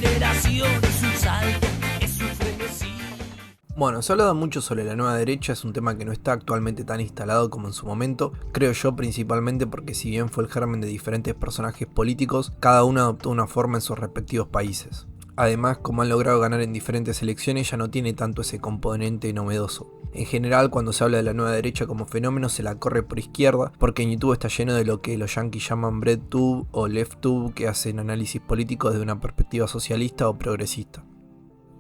generaciones, un salto, es un frenesí. Bueno, se ha hablado mucho sobre la nueva derecha, es un tema que no está actualmente tan instalado como en su momento, creo yo, principalmente porque si bien fue el germen de diferentes personajes políticos, cada uno adoptó una forma en sus respectivos países. Además, como han logrado ganar en diferentes elecciones, ya no tiene tanto ese componente novedoso. En general, cuando se habla de la nueva derecha como fenómeno, se la corre por izquierda, porque en YouTube está lleno de lo que los yankees llaman BreadTube o LeftTube, que hacen análisis políticos desde una perspectiva socialista o progresista.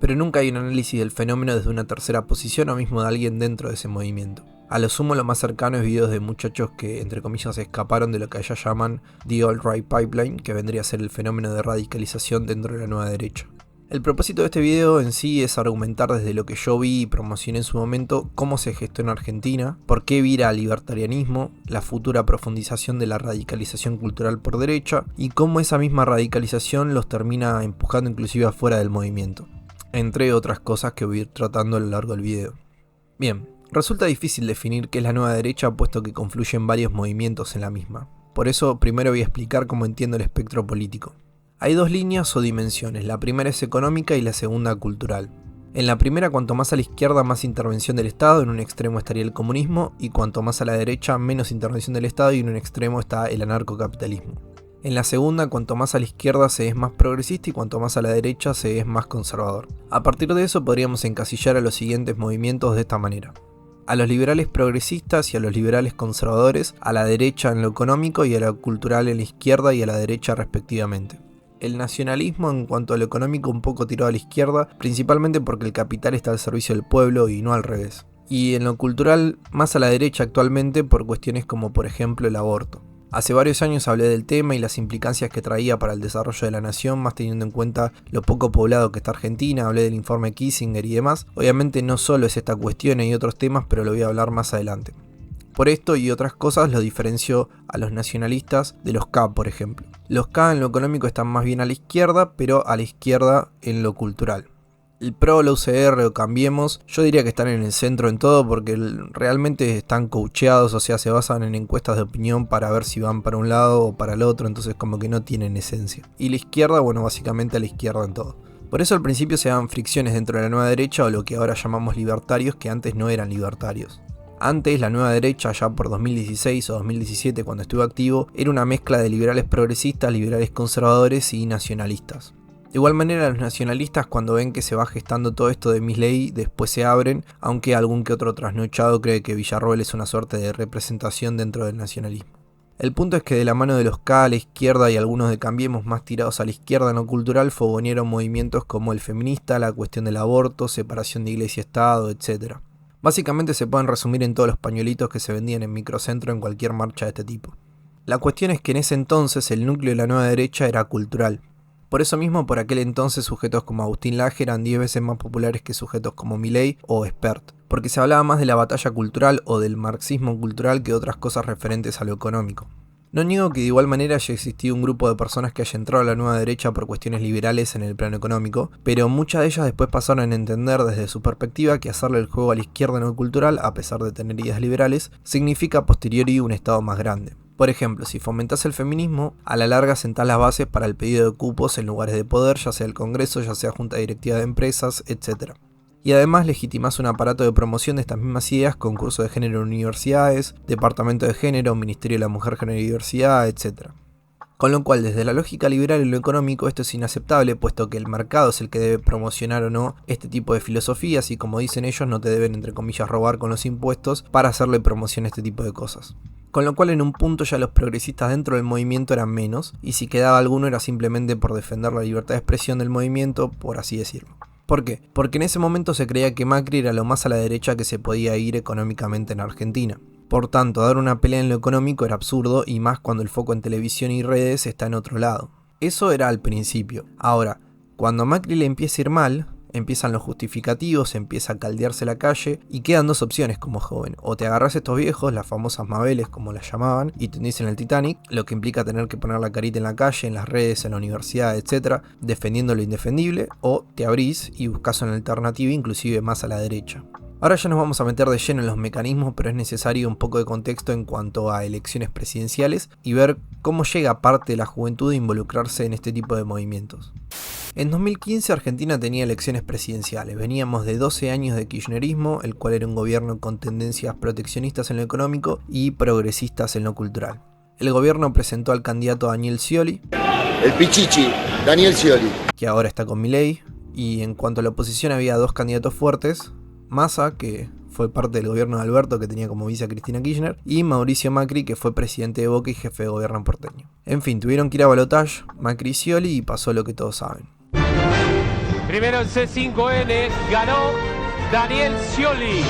Pero nunca hay un análisis del fenómeno desde una tercera posición o mismo de alguien dentro de ese movimiento. A lo sumo, lo más cercano es videos de muchachos que, entre comillas, escaparon de lo que allá llaman The Alt-Right Pipeline, que vendría a ser el fenómeno de radicalización dentro de la nueva derecha. El propósito de este video en sí es argumentar desde lo que yo vi y promocioné en su momento cómo se gestó en Argentina, por qué vira al libertarianismo, la futura profundización de la radicalización cultural por derecha y cómo esa misma radicalización los termina empujando inclusive afuera del movimiento, entre otras cosas que voy a ir tratando a lo largo del video. Bien, resulta difícil definir qué es la nueva derecha puesto que confluyen varios movimientos en la misma. Por eso primero voy a explicar cómo entiendo el espectro político. Hay dos líneas o dimensiones, la primera es económica y la segunda cultural. En la primera, cuanto más a la izquierda, más intervención del Estado, en un extremo estaría el comunismo, y cuanto más a la derecha, menos intervención del Estado y en un extremo está el anarcocapitalismo. En la segunda, cuanto más a la izquierda se es más progresista y cuanto más a la derecha se es más conservador. A partir de eso podríamos encasillar a los siguientes movimientos de esta manera. A los liberales progresistas y a los liberales conservadores, a la derecha en lo económico y a lo cultural en la izquierda y a la derecha respectivamente. El nacionalismo en cuanto a lo económico un poco tirado a la izquierda, principalmente porque el capital está al servicio del pueblo y no al revés. Y en lo cultural más a la derecha actualmente por cuestiones como por ejemplo el aborto. Hace varios años hablé del tema y las implicancias que traía para el desarrollo de la nación, más teniendo en cuenta lo poco poblado que está Argentina, hablé del informe Kissinger y demás. Obviamente no solo es esta cuestión, hay otros temas, pero lo voy a hablar más adelante. Por esto y otras cosas lo diferencio a los nacionalistas de los K, por ejemplo. Los K en lo económico están más bien a la izquierda, pero a la izquierda en lo cultural. El PRO, la UCR o Cambiemos, yo diría que están en el centro en todo porque realmente están coacheados, o sea, se basan en encuestas de opinión para ver si van para un lado o para el otro, entonces como que no tienen esencia. Y la izquierda, bueno, básicamente a la izquierda en todo. Por eso al principio se dan fricciones dentro de la nueva derecha o lo que ahora llamamos libertarios, que antes no eran libertarios. Antes, la nueva derecha, ya por 2016 o 2017 cuando estuve activo, era una mezcla de liberales progresistas, liberales conservadores y nacionalistas. De igual manera, los nacionalistas cuando ven que se va gestando todo esto de Milei, después se abren, aunque algún que otro trasnochado cree que Villarroel es una suerte de representación dentro del nacionalismo. El punto es que de la mano de los K a la izquierda y algunos de Cambiemos más tirados a la izquierda en lo cultural fogonearon movimientos como el feminista, la cuestión del aborto, separación de iglesia y Estado, etc. Básicamente se pueden resumir en todos los pañuelitos que se vendían en Microcentro en cualquier marcha de este tipo. La cuestión es que en ese entonces el núcleo de la nueva derecha era cultural. Por eso mismo, por aquel entonces sujetos como Agustín Laje eran 10 veces más populares que sujetos como Milei o Espert, porque se hablaba más de la batalla cultural o del marxismo cultural que otras cosas referentes a lo económico. No niego que de igual manera haya existido un grupo de personas que haya entrado a la nueva derecha por cuestiones liberales en el plano económico, pero muchas de ellas después pasaron a entender desde su perspectiva que hacerle el juego a la izquierda en lo cultural, a pesar de tener ideas liberales, significa a posteriori un estado más grande. Por ejemplo, si fomentás el feminismo, a la larga sentás las bases para el pedido de cupos en lugares de poder, ya sea el Congreso, ya sea Junta Directiva de Empresas, etc. Y además legitimás un aparato de promoción de estas mismas ideas con cursos de género en universidades, departamento de género, Ministerio de la Mujer, Género y Diversidad, etc. Con lo cual, desde la lógica liberal en lo económico, esto es inaceptable, puesto que el mercado es el que debe promocionar o no este tipo de filosofías y como dicen ellos, no te deben, entre comillas, robar con los impuestos para hacerle promoción a este tipo de cosas. Con lo cual en un punto ya los progresistas dentro del movimiento eran menos, y si quedaba alguno era simplemente por defender la libertad de expresión del movimiento, por así decirlo. ¿Por qué? Porque en ese momento se creía que Macri era lo más a la derecha que se podía ir económicamente en Argentina. Por tanto, dar una pelea en lo económico era absurdo y más cuando el foco en televisión y redes está en otro lado. Eso era al principio. Ahora, cuando a Macri le empieza a ir mal, empiezan los justificativos, empieza a caldearse la calle y quedan dos opciones como joven. O te agarras a estos viejos, las famosas Mabeles como las llamaban, y te hundís en el Titanic, lo que implica tener que poner la carita en la calle, en las redes, en la universidad, etc., defendiendo lo indefendible, o te abrís y buscas una alternativa inclusive más a la derecha. Ahora ya nos vamos a meter de lleno en los mecanismos, pero es necesario un poco de contexto en cuanto a elecciones presidenciales y ver cómo llega parte de la juventud a involucrarse en este tipo de movimientos. En 2015 Argentina tenía elecciones presidenciales, veníamos de 12 años de kirchnerismo, el cual era un gobierno con tendencias proteccionistas en lo económico y progresistas en lo cultural. El gobierno presentó al candidato Daniel Scioli, el Pichichi, Daniel Scioli, que ahora está con Milei, y en cuanto a la oposición había dos candidatos fuertes, Massa, que fue parte del gobierno de Alberto, que tenía como vice a Cristina Kirchner, y Mauricio Macri, que fue presidente de Boca y jefe de gobierno porteño. En fin, tuvieron que ir a balotaje Macri y Scioli y pasó lo que todos saben. Primero el C5N, ganó Daniel Scioli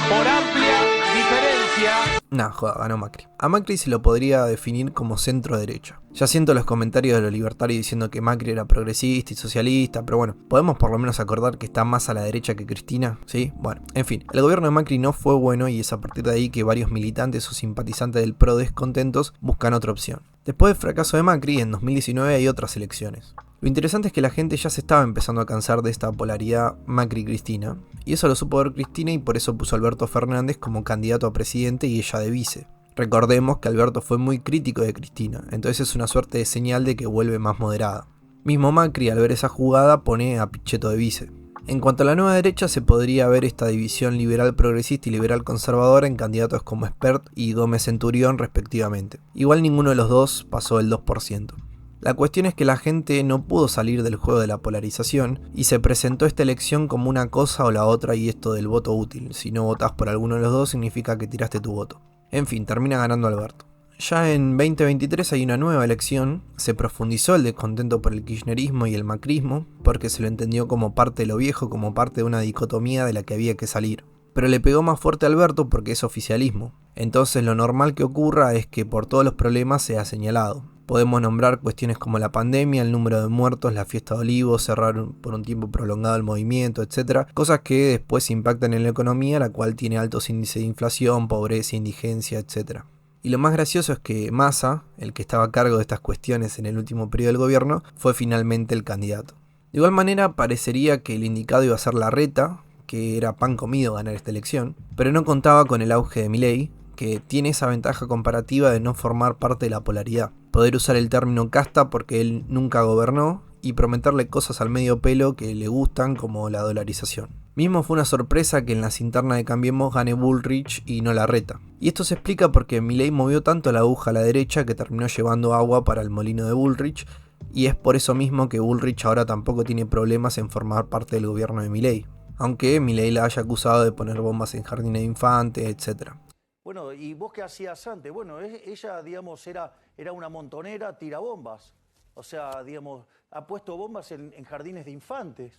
por amplia diferencia. Nah, joda, ganó Macri. A Macri se lo podría definir como centro derecha. Ya siento los comentarios de los libertarios diciendo que Macri era progresista y socialista, pero bueno, ¿podemos por lo menos acordar que está más a la derecha que Cristina? ¿Sí? Bueno, en fin, el gobierno de Macri no fue bueno y es a partir de ahí que varios militantes o simpatizantes del PRO descontentos buscan otra opción. Después del fracaso de Macri, en 2019 hay otras elecciones. Lo interesante es que la gente ya se estaba empezando a cansar de esta polaridad Macri-Cristina, y eso lo supo ver Cristina y por eso puso a Alberto Fernández como candidato a presidente y ella de vice. Recordemos que Alberto fue muy crítico de Cristina, entonces es una suerte de señal de que vuelve más moderada. Mismo Macri al ver esa jugada pone a Pichetto de vice. En cuanto a la nueva derecha se podría ver esta división liberal progresista y liberal conservadora en candidatos como Espert y Gómez Centurión respectivamente. Igual ninguno de los dos pasó el 2%. La cuestión es que la gente no pudo salir del juego de la polarización y se presentó esta elección como una cosa o la otra y esto del voto útil. Si no votás por alguno de los dos significa que tiraste tu voto. En fin, termina ganando Alberto. Ya en 2023 hay una nueva elección, se profundizó el descontento por el kirchnerismo y el macrismo, porque se lo entendió como parte de lo viejo, como parte de una dicotomía de la que había que salir. Pero le pegó más fuerte a Alberto porque es oficialismo. Entonces lo normal que ocurra es que por todos los problemas sea señalado. Podemos nombrar cuestiones como la pandemia, el número de muertos, la fiesta de Olivos, cerrar por un tiempo prolongado el movimiento, etc. Cosas que después impactan en la economía, la cual tiene altos índices de inflación, pobreza, indigencia, etc. Y lo más gracioso es que Massa, el que estaba a cargo de estas cuestiones en el último periodo del gobierno, fue finalmente el candidato. De igual manera parecería que el indicado iba a ser Larreta, que era pan comido ganar esta elección, pero no contaba con el auge de Milei, que tiene esa ventaja comparativa de no formar parte de la polaridad. Poder usar el término casta porque él nunca gobernó y prometerle cosas al medio pelo que le gustan como la dolarización. Mismo fue una sorpresa que en las internas de Cambiemos gane Bullrich y no Larreta. Y esto se explica porque Milei movió tanto la aguja a la derecha que terminó llevando agua para el molino de Bullrich, y es por eso mismo que Bullrich ahora tampoco tiene problemas en formar parte del gobierno de Milei, aunque Milei la haya acusado de poner bombas en jardines de infantes, etc. Bueno, ¿y vos qué hacías antes? Bueno, ella, digamos, era una montonera tirabombas. O sea, digamos, ha puesto bombas en jardines de infantes.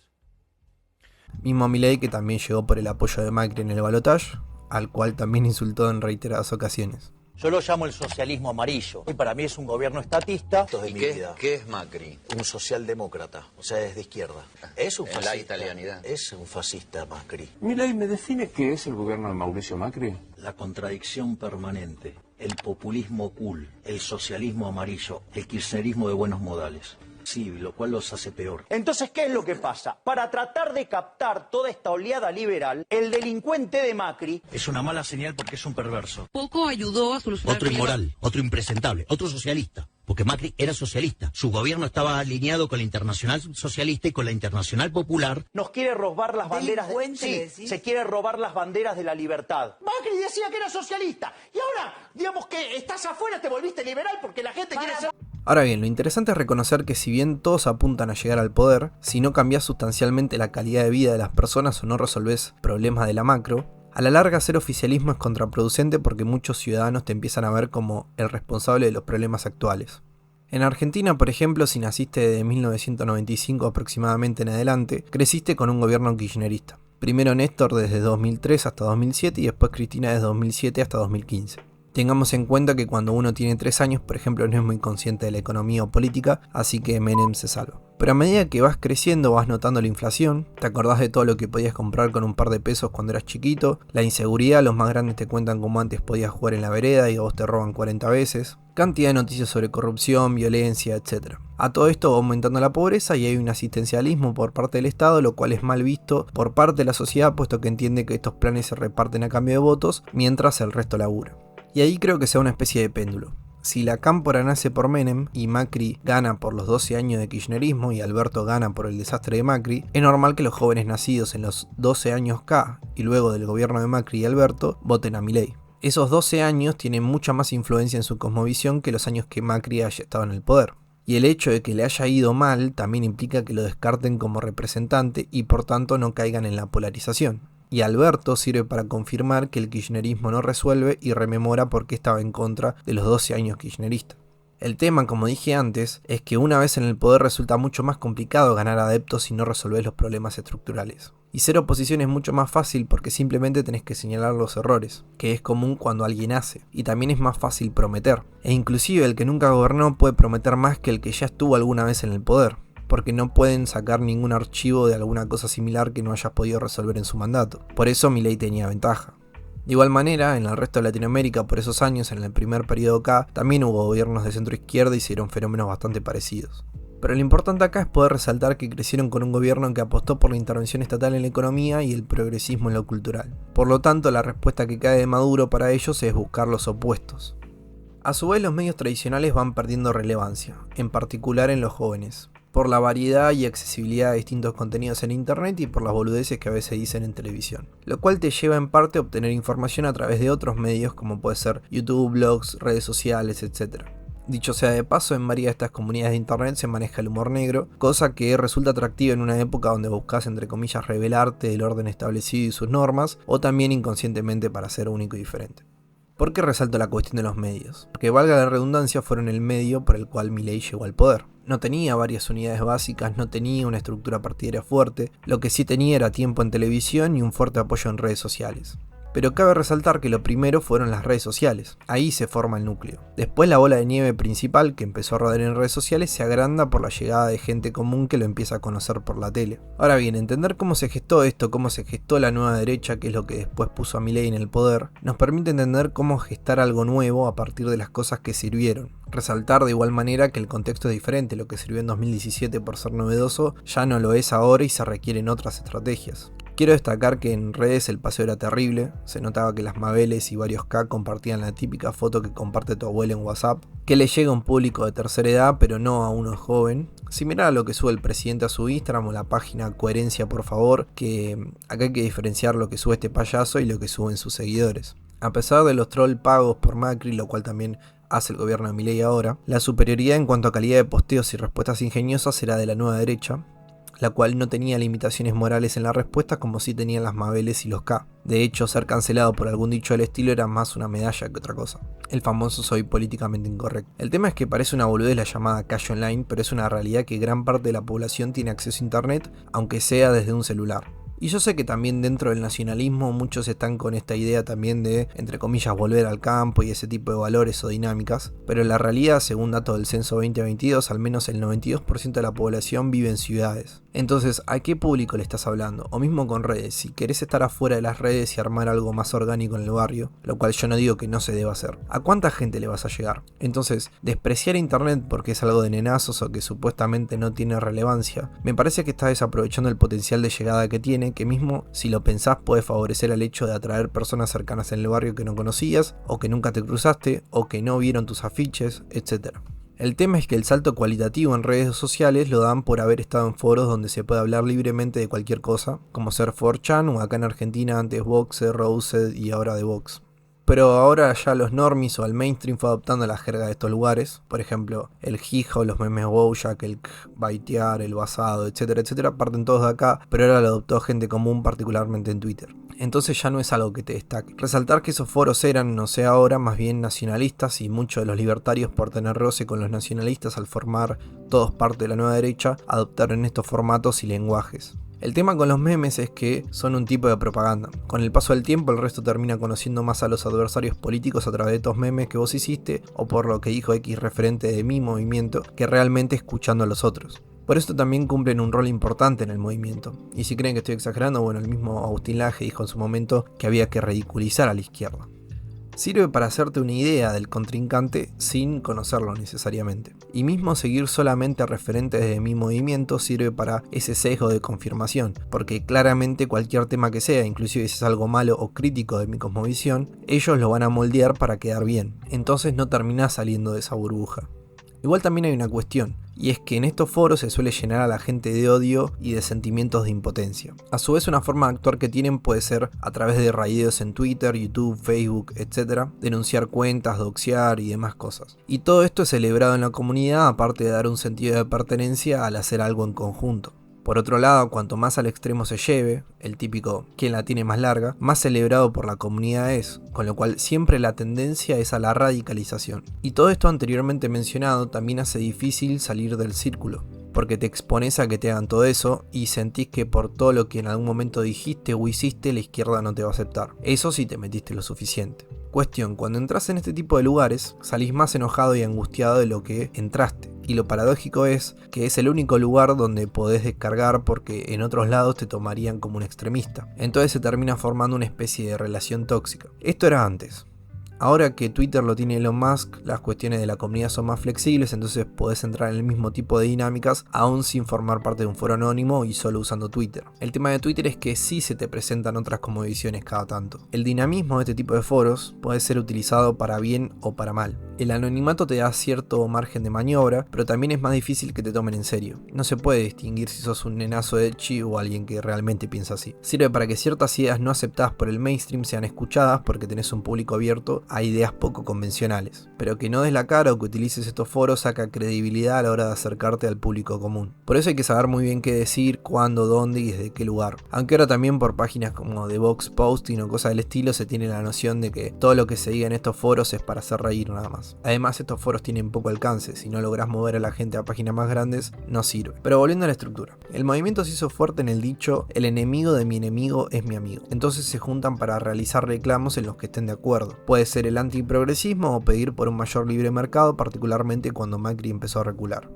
Mismo Milei que también llegó por el apoyo de Macri en el balotaje, al cual también insultó en reiteradas ocasiones. Yo lo llamo el socialismo amarillo. Y para mí es un gobierno estatista. ¿Y qué es Macri? Un socialdemócrata, o sea, es de izquierda. Es un fascista. La italianidad. Es un fascista Macri. Milei, ¿me define qué es el gobierno de Mauricio Macri? La contradicción permanente, el populismo cool, el socialismo amarillo, el kirchnerismo de buenos modales. Sí, lo cual los hace peor. Entonces, ¿qué es lo que pasa? Para tratar de captar toda esta oleada liberal, el delincuente de Macri Es una mala señal porque es un perverso. Poco ayudó a solucionar Otro el problema. inmoral, otro impresentable, otro socialista. Porque Macri era socialista. Su gobierno estaba alineado con la Internacional Socialista y con la Internacional Popular. nos quiere robar las banderas Delincuente, sí, ¿sí? se quiere robar las banderas de la libertad. Macri decía que era socialista y ahora, digamos que estás afuera, te volviste liberal porque la gente quiere ser... Ahora bien, lo interesante es reconocer que si bien todos apuntan a llegar al poder, si no cambias sustancialmente la calidad de vida de las personas o no resolvés problemas de la macro, a la larga hacer oficialismo es contraproducente porque muchos ciudadanos te empiezan a ver como el responsable de los problemas actuales. En Argentina, por ejemplo, si naciste de 1995 aproximadamente en adelante, creciste con un gobierno kirchnerista. Primero Néstor desde 2003 hasta 2007 y después Cristina desde 2007 hasta 2015. Tengamos en cuenta que cuando uno tiene 3 años, por ejemplo, no es muy consciente de la economía o política, así que Menem se salva. Pero a medida que vas creciendo vas notando la inflación, te acordás de todo lo que podías comprar con un par de pesos cuando eras chiquito, la inseguridad, los más grandes te cuentan cómo antes podías jugar en la vereda y a vos te roban 40 veces, cantidad de noticias sobre corrupción, violencia, etc. A todo esto va aumentando la pobreza y hay un asistencialismo por parte del Estado, lo cual es mal visto por parte de la sociedad, puesto que entiende que estos planes se reparten a cambio de votos, mientras el resto labura. Y ahí creo que sea una especie de péndulo. Si la cámpora nace por Menem y Macri gana por los 12 años de kirchnerismo y Alberto gana por el desastre de Macri, es normal que los jóvenes nacidos en los 12 años K y luego del gobierno de Macri y Alberto voten a Milei. Esos 12 años tienen mucha más influencia en su cosmovisión que los años que Macri haya estado en el poder. Y el hecho de que le haya ido mal también implica que lo descarten como representante y por tanto no caigan en la polarización. Y Alberto sirve para confirmar que el kirchnerismo no resuelve y rememora por qué estaba en contra de los 12 años kirchneristas. El tema, como dije antes, es que una vez en el poder resulta mucho más complicado ganar adeptos si no resolvés los problemas estructurales. Y ser oposición es mucho más fácil porque simplemente tenés que señalar los errores, que es común cuando alguien hace, y también es más fácil prometer. E inclusive el que nunca gobernó puede prometer más que el que ya estuvo alguna vez en el poder, porque no pueden sacar ningún archivo de alguna cosa similar que no hayas podido resolver en su mandato. Por eso Milei tenía ventaja. De igual manera, en el resto de Latinoamérica por esos años, en el primer periodo K, también hubo gobiernos de centro izquierda y se dieron fenómenos bastante parecidos. Pero lo importante acá es poder resaltar que crecieron con un gobierno que apostó por la intervención estatal en la economía y el progresismo en lo cultural. Por lo tanto, la respuesta que cae de Maduro para ellos es buscar los opuestos. A su vez, los medios tradicionales van perdiendo relevancia, en particular en los jóvenes, por la variedad y accesibilidad de distintos contenidos en internet y por las boludeces que a veces dicen en televisión, lo cual te lleva en parte a obtener información a través de otros medios como puede ser YouTube, blogs, redes sociales, etc. Dicho sea de paso, en varias de estas comunidades de internet se maneja el humor negro, cosa que resulta atractiva en una época donde buscas entre comillas rebelarte del orden establecido y sus normas, o también inconscientemente para ser único y diferente. ¿Por qué resalto la cuestión de los medios? Porque valga la redundancia, fueron el medio por el cual Milei llegó al poder. No tenía varias unidades básicas, no tenía una estructura partidaria fuerte, lo que sí tenía era tiempo en televisión y un fuerte apoyo en redes sociales. Pero cabe resaltar que lo primero fueron las redes sociales, ahí se forma el núcleo. Después la bola de nieve principal, que empezó a rodar en redes sociales, se agranda por la llegada de gente común que lo empieza a conocer por la tele. Ahora bien, entender cómo se gestó esto, cómo se gestó la nueva derecha, que es lo que después puso a Milei en el poder, nos permite entender cómo gestar algo nuevo a partir de las cosas que sirvieron. Resaltar de igual manera que el contexto es diferente, lo que sirvió en 2017 por ser novedoso, ya no lo es ahora y se requieren otras estrategias. Quiero destacar que en redes el paseo era terrible, se notaba que las Mabeles y varios K compartían la típica foto que comparte tu abuela en WhatsApp, que le llega a un público de tercera edad pero no a uno joven, similar a lo que sube el presidente a su Instagram o la página Coherencia por favor, que acá hay que diferenciar lo que sube este payaso y lo que suben sus seguidores. A pesar de los trolls pagos por Macri, lo cual también hace el gobierno de Milei ahora, la superioridad en cuanto a calidad de posteos y respuestas ingeniosas era de la nueva derecha, la cual no tenía limitaciones morales en la respuesta como sí tenían las Mabeles y los K. De hecho, ser cancelado por algún dicho del estilo era más una medalla que otra cosa. El famoso soy políticamente incorrecto. El tema es que parece una boludez la llamada calle online, pero es una realidad que gran parte de la población tiene acceso a internet, aunque sea desde un celular. Y yo sé que también dentro del nacionalismo muchos están con esta idea también de, entre comillas, volver al campo y ese tipo de valores o dinámicas, pero en la realidad, según datos del censo 2022, al menos el 92% de la población vive en ciudades. Entonces, ¿a qué público le estás hablando? O mismo con redes, si querés estar afuera de las redes y armar algo más orgánico en el barrio, lo cual yo no digo que no se deba hacer, ¿a cuánta gente le vas a llegar? Entonces, despreciar internet porque es algo de nenazos o que supuestamente no tiene relevancia, me parece que estás desaprovechando el potencial de llegada que tiene, que mismo si lo pensás puede favorecer al hecho de atraer personas cercanas en el barrio que no conocías, o que nunca te cruzaste, o que no vieron tus afiches, etc. El tema es que el salto cualitativo en redes sociales lo dan por haber estado en foros donde se puede hablar libremente de cualquier cosa, como ser 4chan o acá en Argentina antes Voxer, Roused y ahora The Vox. Pero ahora ya los normies o el mainstream fue adoptando la jerga de estos lugares, por ejemplo el Hijo, los memes Bojack, el baitear, el basado, etcétera, etcétera, parten todos de acá, pero ahora lo adoptó gente común particularmente en Twitter. Entonces ya no es algo que te destaque. Resaltar que esos foros eran, no sé ahora, más bien nacionalistas y muchos de los libertarios por tener roce con los nacionalistas al formar todos parte de la nueva derecha, adoptaron estos formatos y lenguajes. El tema con los memes es que son un tipo de propaganda. Con el paso del tiempo el resto termina conociendo más a los adversarios políticos a través de estos memes que vos hiciste o por lo que dijo X referente de mi movimiento que realmente escuchando a los otros. Por esto también cumplen un rol importante en el movimiento. Y si creen que estoy exagerando, bueno, el mismo Agustín Laje dijo en su momento que había que ridiculizar a la izquierda. Sirve para hacerte una idea del contrincante sin conocerlo necesariamente. Y mismo seguir solamente referentes de mi movimiento sirve para ese sesgo de confirmación, porque claramente cualquier tema que sea, inclusive si es algo malo o crítico de mi cosmovisión, ellos lo van a moldear para quedar bien. Entonces no terminás saliendo de esa burbuja. Igual también hay una cuestión, y es que en estos foros se suele llenar a la gente de odio y de sentimientos de impotencia. A su vez, una forma de actuar que tienen puede ser a través de raideos en Twitter, YouTube, Facebook, etc., denunciar cuentas, doxear y demás cosas. Y todo esto es celebrado en la comunidad, aparte de dar un sentido de pertenencia al hacer algo en conjunto. Por otro lado, cuanto más al extremo se lleve, el típico "quién la tiene más larga", más celebrado por la comunidad es, con lo cual siempre la tendencia es a la radicalización. Y todo esto anteriormente mencionado también hace difícil salir del círculo, porque te expones a que te hagan todo eso y sentís que por todo lo que en algún momento dijiste o hiciste la izquierda no te va a aceptar. Eso sí te metiste lo suficiente. Cuestión, cuando entras en este tipo de lugares, salís más enojado y angustiado de lo que entraste. Y lo paradójico es que es el único lugar donde podés descargar porque en otros lados te tomarían como un extremista. Entonces se termina formando una especie de relación tóxica. Esto era antes. Ahora que Twitter lo tiene Elon Musk, las cuestiones de la comunidad son más flexibles, entonces podés entrar en el mismo tipo de dinámicas aún sin formar parte de un foro anónimo y solo usando Twitter. El tema de Twitter es que sí se te presentan otras cosmovisiones cada tanto. El dinamismo de este tipo de foros puede ser utilizado para bien o para mal. El anonimato te da cierto margen de maniobra, pero también es más difícil que te tomen en serio. No se puede distinguir si sos un nenazo ecchi o alguien que realmente piensa así. Sirve para que ciertas ideas no aceptadas por el mainstream sean escuchadas porque tenés un público abierto a ideas poco convencionales. Pero que no des la cara o que utilices estos foros saca credibilidad a la hora de acercarte al público común. Por eso hay que saber muy bien qué decir, cuándo, dónde y desde qué lugar. Aunque ahora también por páginas como The Vox Posting o cosas del estilo se tiene la noción de que todo lo que se diga en estos foros es para hacer reír nada más. Además, estos foros tienen poco alcance, si no lográs mover a la gente a páginas más grandes, no sirve. Pero volviendo a la estructura, el movimiento se hizo fuerte en el dicho "el enemigo de mi enemigo es mi amigo". Entonces se juntan para realizar reclamos en los que estén de acuerdo. Puede ser el antiprogresismo o pedir por un mayor libre mercado, particularmente cuando Macri empezó a recular.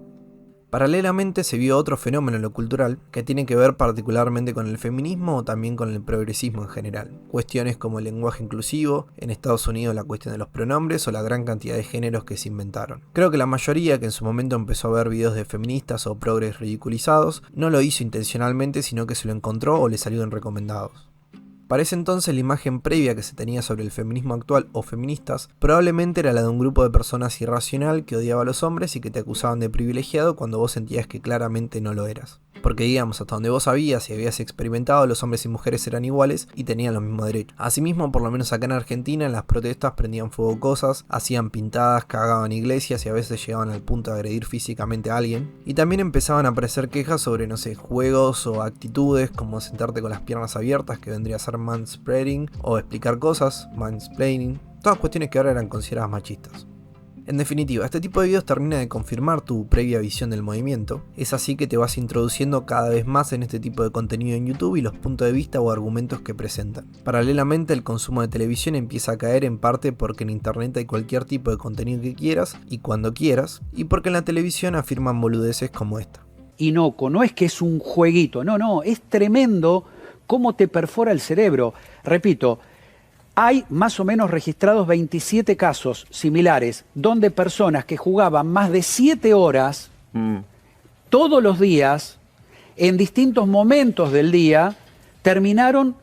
Paralelamente se vio otro fenómeno en lo cultural que tiene que ver particularmente con el feminismo o también con el progresismo en general. Cuestiones como el lenguaje inclusivo, en Estados Unidos la cuestión de los pronombres o la gran cantidad de géneros que se inventaron. Creo que la mayoría que en su momento empezó a ver videos de feministas o progres ridiculizados no lo hizo intencionalmente, sino que se lo encontró o le salieron recomendados. Para ese entonces la imagen previa que se tenía sobre el feminismo actual o feministas probablemente era la de un grupo de personas irracional que odiaba a los hombres y que te acusaban de privilegiado cuando vos sentías que claramente no lo eras. Porque digamos, hasta donde vos sabías y habías experimentado, los hombres y mujeres eran iguales y tenían los mismos derechos. Asimismo, por lo menos acá en Argentina, en las protestas prendían fuego cosas, hacían pintadas, cagaban iglesias y a veces llegaban al punto de agredir físicamente a alguien. Y también empezaban a aparecer quejas sobre, no sé, juegos o actitudes como sentarte con las piernas abiertas, que vendría a ser manspreading, o explicar cosas, mansplaining, todas cuestiones que ahora eran consideradas machistas. En definitiva, este tipo de videos termina de confirmar tu previa visión del movimiento. Es así que te vas introduciendo cada vez más en este tipo de contenido en YouTube y los puntos de vista o argumentos que presentan. Paralelamente, el consumo de televisión empieza a caer en parte porque en internet hay cualquier tipo de contenido que quieras y cuando quieras, y porque en la televisión afirman boludeces como esta. Inocuo, no es que es un jueguito, no, es tremendo cómo te perfora el cerebro. Repito, hay más o menos registrados 27 casos similares donde personas que jugaban más de 7 horas todos los días, en distintos momentos del día, terminaron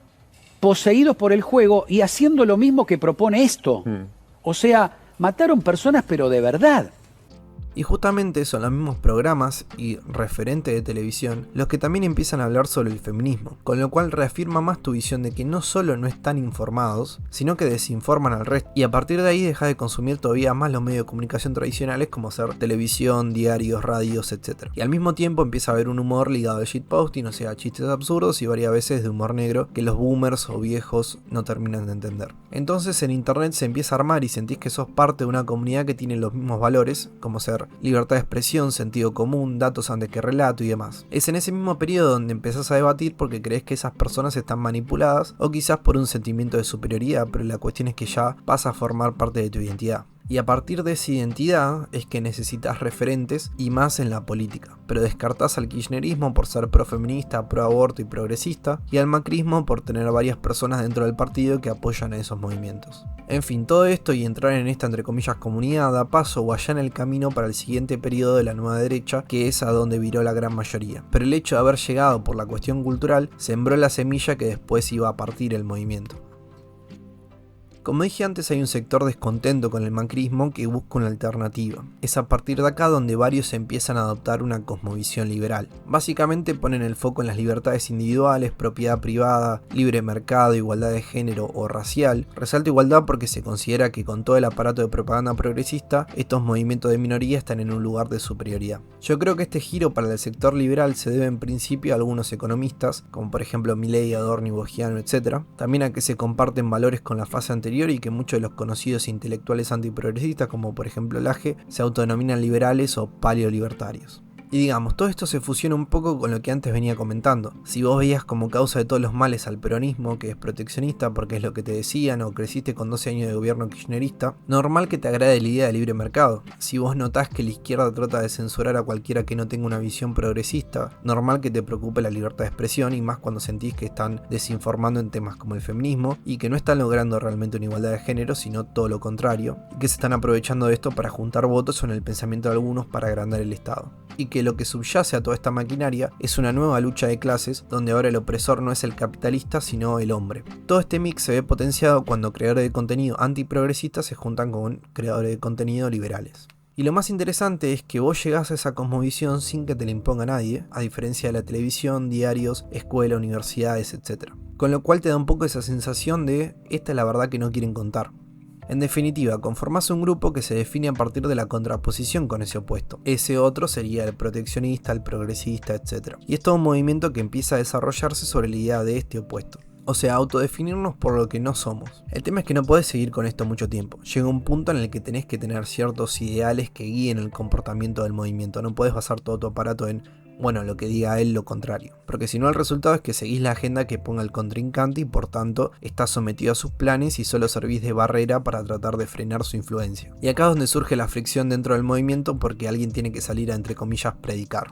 poseídos por el juego y haciendo lo mismo que propone esto. O sea, mataron personas pero de verdad. Y justamente son los mismos programas y referentes de televisión los que también empiezan a hablar sobre el feminismo, con lo cual reafirma más tu visión de que no solo no están informados, sino que desinforman al resto, y a partir de ahí dejas de consumir todavía más los medios de comunicación tradicionales como ser televisión, diarios, radios, etc. Y al mismo tiempo empieza a haber un humor ligado al shitposting, o sea, chistes absurdos y varias veces de humor negro que los boomers o viejos no terminan de entender. Entonces en internet se empieza a armar y sentís que sos parte de una comunidad que tiene los mismos valores, como ser libertad de expresión, sentido común, datos antes que relato y demás. Es en ese mismo periodo donde empezás a debatir porque crees que esas personas están manipuladas o quizás por un sentimiento de superioridad, pero la cuestión es que ya pasa a formar parte de tu identidad. Y a partir de esa identidad es que necesitas referentes y más en la política. Pero descartás al kirchnerismo por ser profeminista, pro aborto y progresista, y al macrismo por tener varias personas dentro del partido que apoyan a esos movimientos. En fin, todo esto y entrar en esta entre comillas comunidad da paso o allana el camino para el siguiente periodo de la nueva derecha, que es a donde viró la gran mayoría. Pero el hecho de haber llegado por la cuestión cultural sembró la semilla que después iba a partir el movimiento. Como dije antes, hay un sector descontento con el macrismo que busca una alternativa. Es a partir de acá donde varios empiezan a adoptar una cosmovisión liberal. Básicamente ponen el foco en las libertades individuales, propiedad privada, libre mercado, igualdad de género o racial. Resalto igualdad porque se considera que con todo el aparato de propaganda progresista, estos movimientos de minoría están en un lugar de superioridad. Yo creo que este giro para el sector liberal se debe en principio a algunos economistas, como por ejemplo Milei, Adorno y Bogiano, etc. También a que se comparten valores con la fase anterior y que muchos de los conocidos intelectuales antiprogresistas, como por ejemplo Laje, se autodenominan liberales o paleolibertarios. Y digamos, todo esto se fusiona un poco con lo que antes venía comentando. Si vos veías como causa de todos los males al peronismo, que es proteccionista porque es lo que te decían, o creciste con 12 años de gobierno kirchnerista, normal que te agrade la idea de libre mercado. Si vos notás que la izquierda trata de censurar a cualquiera que no tenga una visión progresista, normal que te preocupe la libertad de expresión, y más cuando sentís que están desinformando en temas como el feminismo, y que no están logrando realmente una igualdad de género, sino todo lo contrario, y que se están aprovechando de esto para juntar votos en el pensamiento de algunos para agrandar el Estado. Y que lo que subyace a toda esta maquinaria es una nueva lucha de clases donde ahora el opresor no es el capitalista sino el hombre. Todo este mix se ve potenciado cuando creadores de contenido antiprogresistas se juntan con creadores de contenido liberales. Y lo más interesante es que vos llegás a esa cosmovisión sin que te la imponga nadie, a diferencia de la televisión, diarios, escuela, universidades, etc. Con lo cual te da un poco esa sensación de esta es la verdad que no quieren contar. En definitiva, conformás un grupo que se define a partir de la contraposición con ese opuesto. Ese otro sería el proteccionista, el progresista, etc. Y es todo un movimiento que empieza a desarrollarse sobre la idea de este opuesto. O sea, autodefinirnos por lo que no somos. El tema es que no podés seguir con esto mucho tiempo. Llega un punto en el que tenés que tener ciertos ideales que guíen el comportamiento del movimiento. No podés basar todo tu aparato en, bueno, lo que diga él, lo contrario. Porque si no, el resultado es que seguís la agenda que ponga el contrincante y por tanto estás sometido a sus planes y solo servís de barrera para tratar de frenar su influencia. Y acá es donde surge la fricción dentro del movimiento porque alguien tiene que salir a, entre comillas, predicar.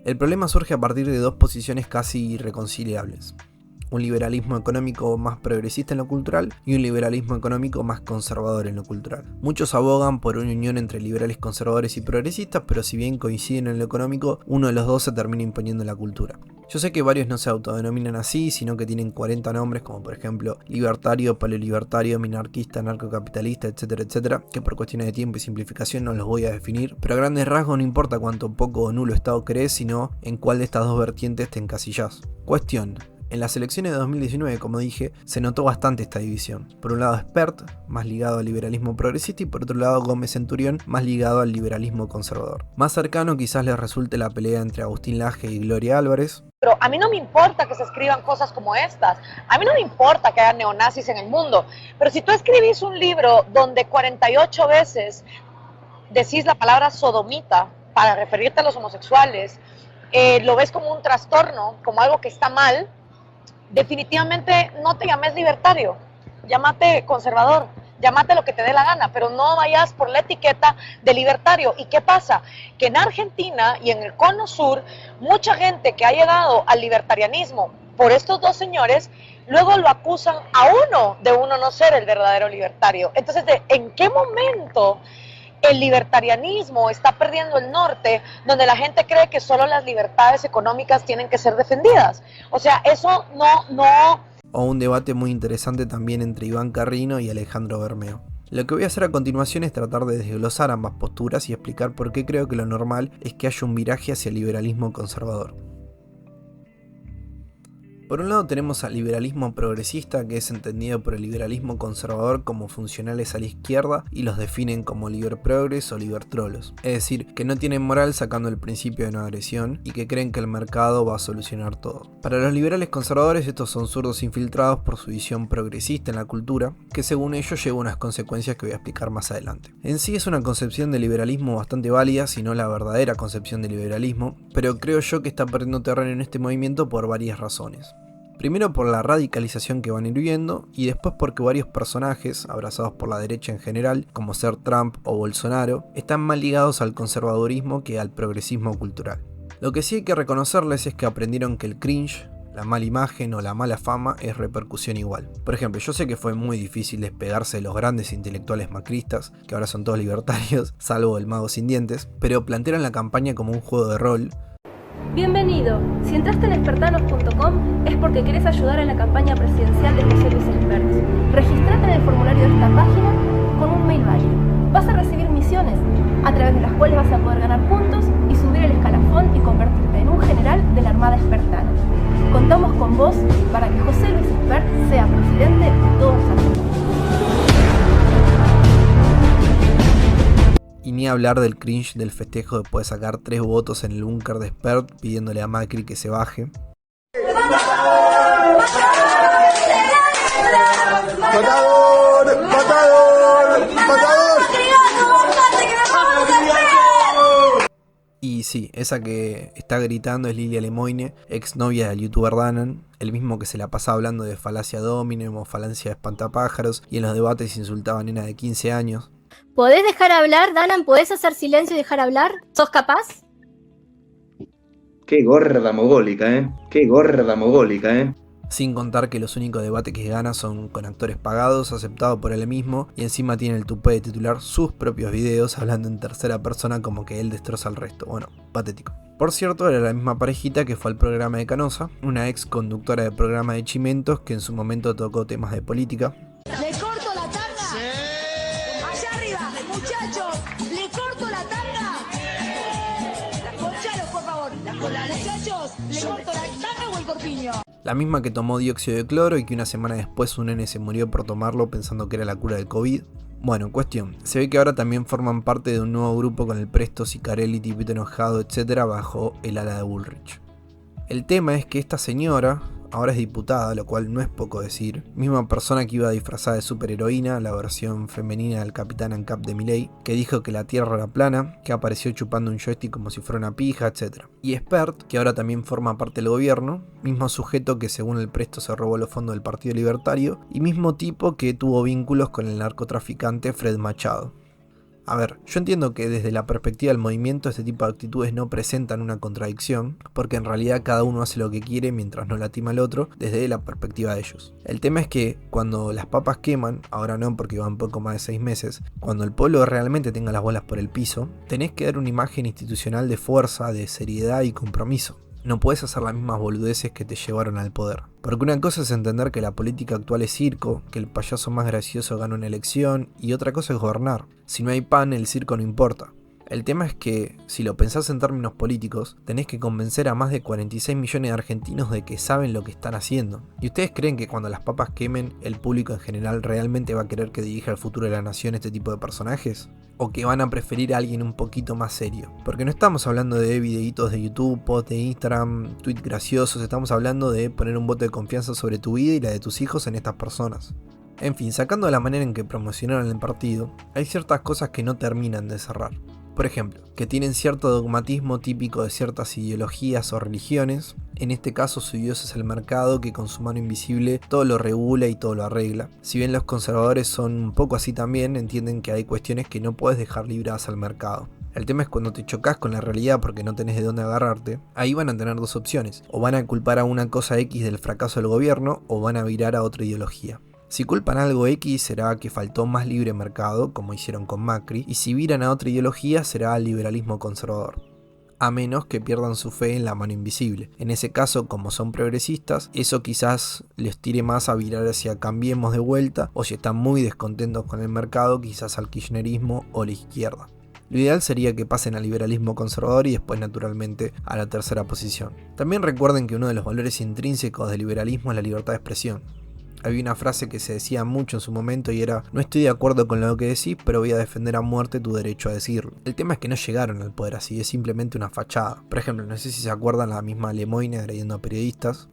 El problema surge a partir de dos posiciones casi irreconciliables. Un liberalismo económico más progresista en lo cultural y un liberalismo económico más conservador en lo cultural. Muchos abogan por una unión entre liberales conservadores y progresistas, pero si bien coinciden en lo económico, uno de los dos se termina imponiendo en la cultura. Yo sé que varios no se autodenominan así, sino que tienen 40 nombres, como por ejemplo libertario, paleolibertario, minarquista, narcocapitalista, etcétera, etcétera, que por cuestiones de tiempo y simplificación no los voy a definir, pero a grandes rasgos no importa cuánto poco o nulo estado crees, sino en cuál de estas dos vertientes te encasillás. Cuestión. En las elecciones de 2019, como dije, se notó bastante esta división. Por un lado Espert, más ligado al liberalismo progresista, y por otro lado Gómez Centurión, más ligado al liberalismo conservador. Más cercano quizás les resulte la pelea entre Agustín Laje y Gloria Álvarez. Pero a mí no me importa que se escriban cosas como estas, a mí no me importa que haya neonazis en el mundo, pero si tú escribís un libro donde 48 veces decís la palabra sodomita para referirte a los homosexuales, lo ves como un trastorno, como algo que está mal, definitivamente no te llames libertario, llámate conservador, llámate lo que te dé la gana, pero no vayas por la etiqueta de libertario. ¿Y qué pasa? Que en Argentina y en el Cono Sur, mucha gente que ha llegado al libertarianismo por estos dos señores, luego lo acusan a uno de uno no ser el verdadero libertario. Entonces, ¿en qué momento el libertarianismo está perdiendo el norte, donde la gente cree que solo las libertades económicas tienen que ser defendidas? O sea, eso no. O un debate muy interesante también entre Iván Carrino y Alejandro Bermeo. Lo que voy a hacer a continuación es tratar de desglosar ambas posturas y explicar por qué creo que lo normal es que haya un viraje hacia el liberalismo conservador. Por un lado tenemos al liberalismo progresista, que es entendido por el liberalismo conservador como funcionales a la izquierda y los definen como liberprogres o libertrolos, es decir, que no tienen moral sacando el principio de no agresión y que creen que el mercado va a solucionar todo. Para los liberales conservadores estos son zurdos infiltrados por su visión progresista en la cultura, que según ellos lleva unas consecuencias que voy a explicar más adelante. En sí es una concepción de liberalismo bastante válida, si no la verdadera concepción de liberalismo, pero creo yo que está perdiendo terreno en este movimiento por varias razones. Primero por la radicalización que van a ir viendo y después porque varios personajes, abrazados por la derecha en general, como ser Trump o Bolsonaro, están más ligados al conservadurismo que al progresismo cultural. Lo que sí hay que reconocerles es que aprendieron que el cringe, la mala imagen o la mala fama es repercusión igual. Por ejemplo, yo sé que fue muy difícil despegarse de los grandes intelectuales macristas, que ahora son todos libertarios, salvo el mago sin dientes, pero plantearon la campaña como un juego de rol. Bienvenido. Si entraste en expertanos.com es porque querés ayudar en la campaña presidencial de José Luis Experts. Registrate en el formulario de esta página con un mail válido. Vas a recibir misiones, a través de las cuales vas a poder ganar puntos y subir el escalafón y convertirte en un general de la Armada Expertana. Contamos con vos para que José Luis Experts sea presidente de todos los argentinos. Y ni hablar del cringe del festejo después de sacar 3 votos en el búnker de Spert pidiéndole a Macri que se baje. ¡Matador! ¡Matador! ¡Matador! Y sí, esa que está gritando es Lilia Lemoine, ex novia del youtuber Danan, el mismo que se la pasaba hablando de falacia dominem o falacia de espantapájaros y en los debates insultaba a nena de 15 años. ¿Podés dejar hablar, Danan? ¿Podés hacer silencio y dejar hablar? ¿Sos capaz? Qué gorda mogólica, Qué gorda mogólica, Sin contar que los únicos debates que gana son con actores pagados, aceptados por él mismo, y encima tiene el tupé de titular sus propios videos hablando en tercera persona como que él destroza al resto. Bueno, patético. Por cierto, era la misma parejita que fue al programa de Canosa, una ex conductora del programa de Chimentos que en su momento tocó temas de política. ¿Le corto la tanga? ¡Sí! Allá arriba, muchachos, ¿le corto la tanga? Escuchalos, por favor. Muchachos, ¿le corto la tanga o el corpiño? La misma que tomó dióxido de cloro y que una semana después un nene se murió por tomarlo pensando que era la cura del COVID. Bueno, en cuestión, se ve que ahora también forman parte de un nuevo grupo con el Presto, Sicarelli, Tipito Enojado, etc. bajo el ala de Bullrich. El tema es que esta señora ahora es diputada, lo cual no es poco decir, misma persona que iba disfrazada de superheroína, la versión femenina del Capitán ANCAP de Milei, que dijo que la Tierra era plana, que apareció chupando un joystick como si fuera una pija, etc. Y Spert, que ahora también forma parte del gobierno, mismo sujeto que según el Presto se robó los fondos del Partido Libertario, y mismo tipo que tuvo vínculos con el narcotraficante Fred Machado. A ver, yo entiendo que desde la perspectiva del movimiento este tipo de actitudes no presentan una contradicción, porque en realidad cada uno hace lo que quiere mientras no lastima al otro, desde la perspectiva de ellos. El tema es que cuando las papas queman, ahora no porque van poco más de 6 meses, cuando el pueblo realmente tenga las bolas por el piso, tenés que dar una imagen institucional de fuerza, de seriedad y compromiso. No puedes hacer las mismas boludeces que te llevaron al poder. Porque una cosa es entender que la política actual es circo, que el payaso más gracioso gana una elección, y otra cosa es gobernar. Si no hay pan, el circo no importa. El tema es que, si lo pensás en términos políticos, tenés que convencer a más de 46 millones de argentinos de que saben lo que están haciendo. ¿Y ustedes creen que cuando las papas quemen, el público en general realmente va a querer que dirija el futuro de la nación este tipo de personajes? ¿O que van a preferir a alguien un poquito más serio? Porque no estamos hablando de videitos de YouTube, posts de Instagram, tweets graciosos, estamos hablando de poner un voto de confianza sobre tu vida y la de tus hijos en estas personas. En fin, sacando de la manera en que promocionaron el partido, hay ciertas cosas que no terminan de cerrar. Por ejemplo, que tienen cierto dogmatismo típico de ciertas ideologías o religiones, en este caso su dios es el mercado que con su mano invisible todo lo regula y todo lo arregla. Si bien los conservadores son un poco así también, entienden que hay cuestiones que no puedes dejar libradas al mercado. El tema es cuando te chocas con la realidad porque no tenés de dónde agarrarte, ahí van a tener dos opciones, o van a culpar a una cosa X del fracaso del gobierno o van a virar a otra ideología. Si culpan algo X será que faltó más libre mercado, como hicieron con Macri, y si viran a otra ideología será el liberalismo conservador. A menos que pierdan su fe en la mano invisible. En ese caso, como son progresistas, eso quizás les tire más a virar hacia cambiemos de vuelta, o si están muy descontentos con el mercado, quizás al kirchnerismo o la izquierda. Lo ideal sería que pasen al liberalismo conservador y después naturalmente a la tercera posición. También recuerden que uno de los valores intrínsecos del liberalismo es la libertad de expresión. Había una frase que se decía mucho en su momento y era: no estoy de acuerdo con lo que decís, pero voy a defender a muerte tu derecho a decirlo. El tema es que no llegaron al poder así, es simplemente una fachada. Por ejemplo, no sé si se acuerdan la misma Lemoine agrediendo a periodistas.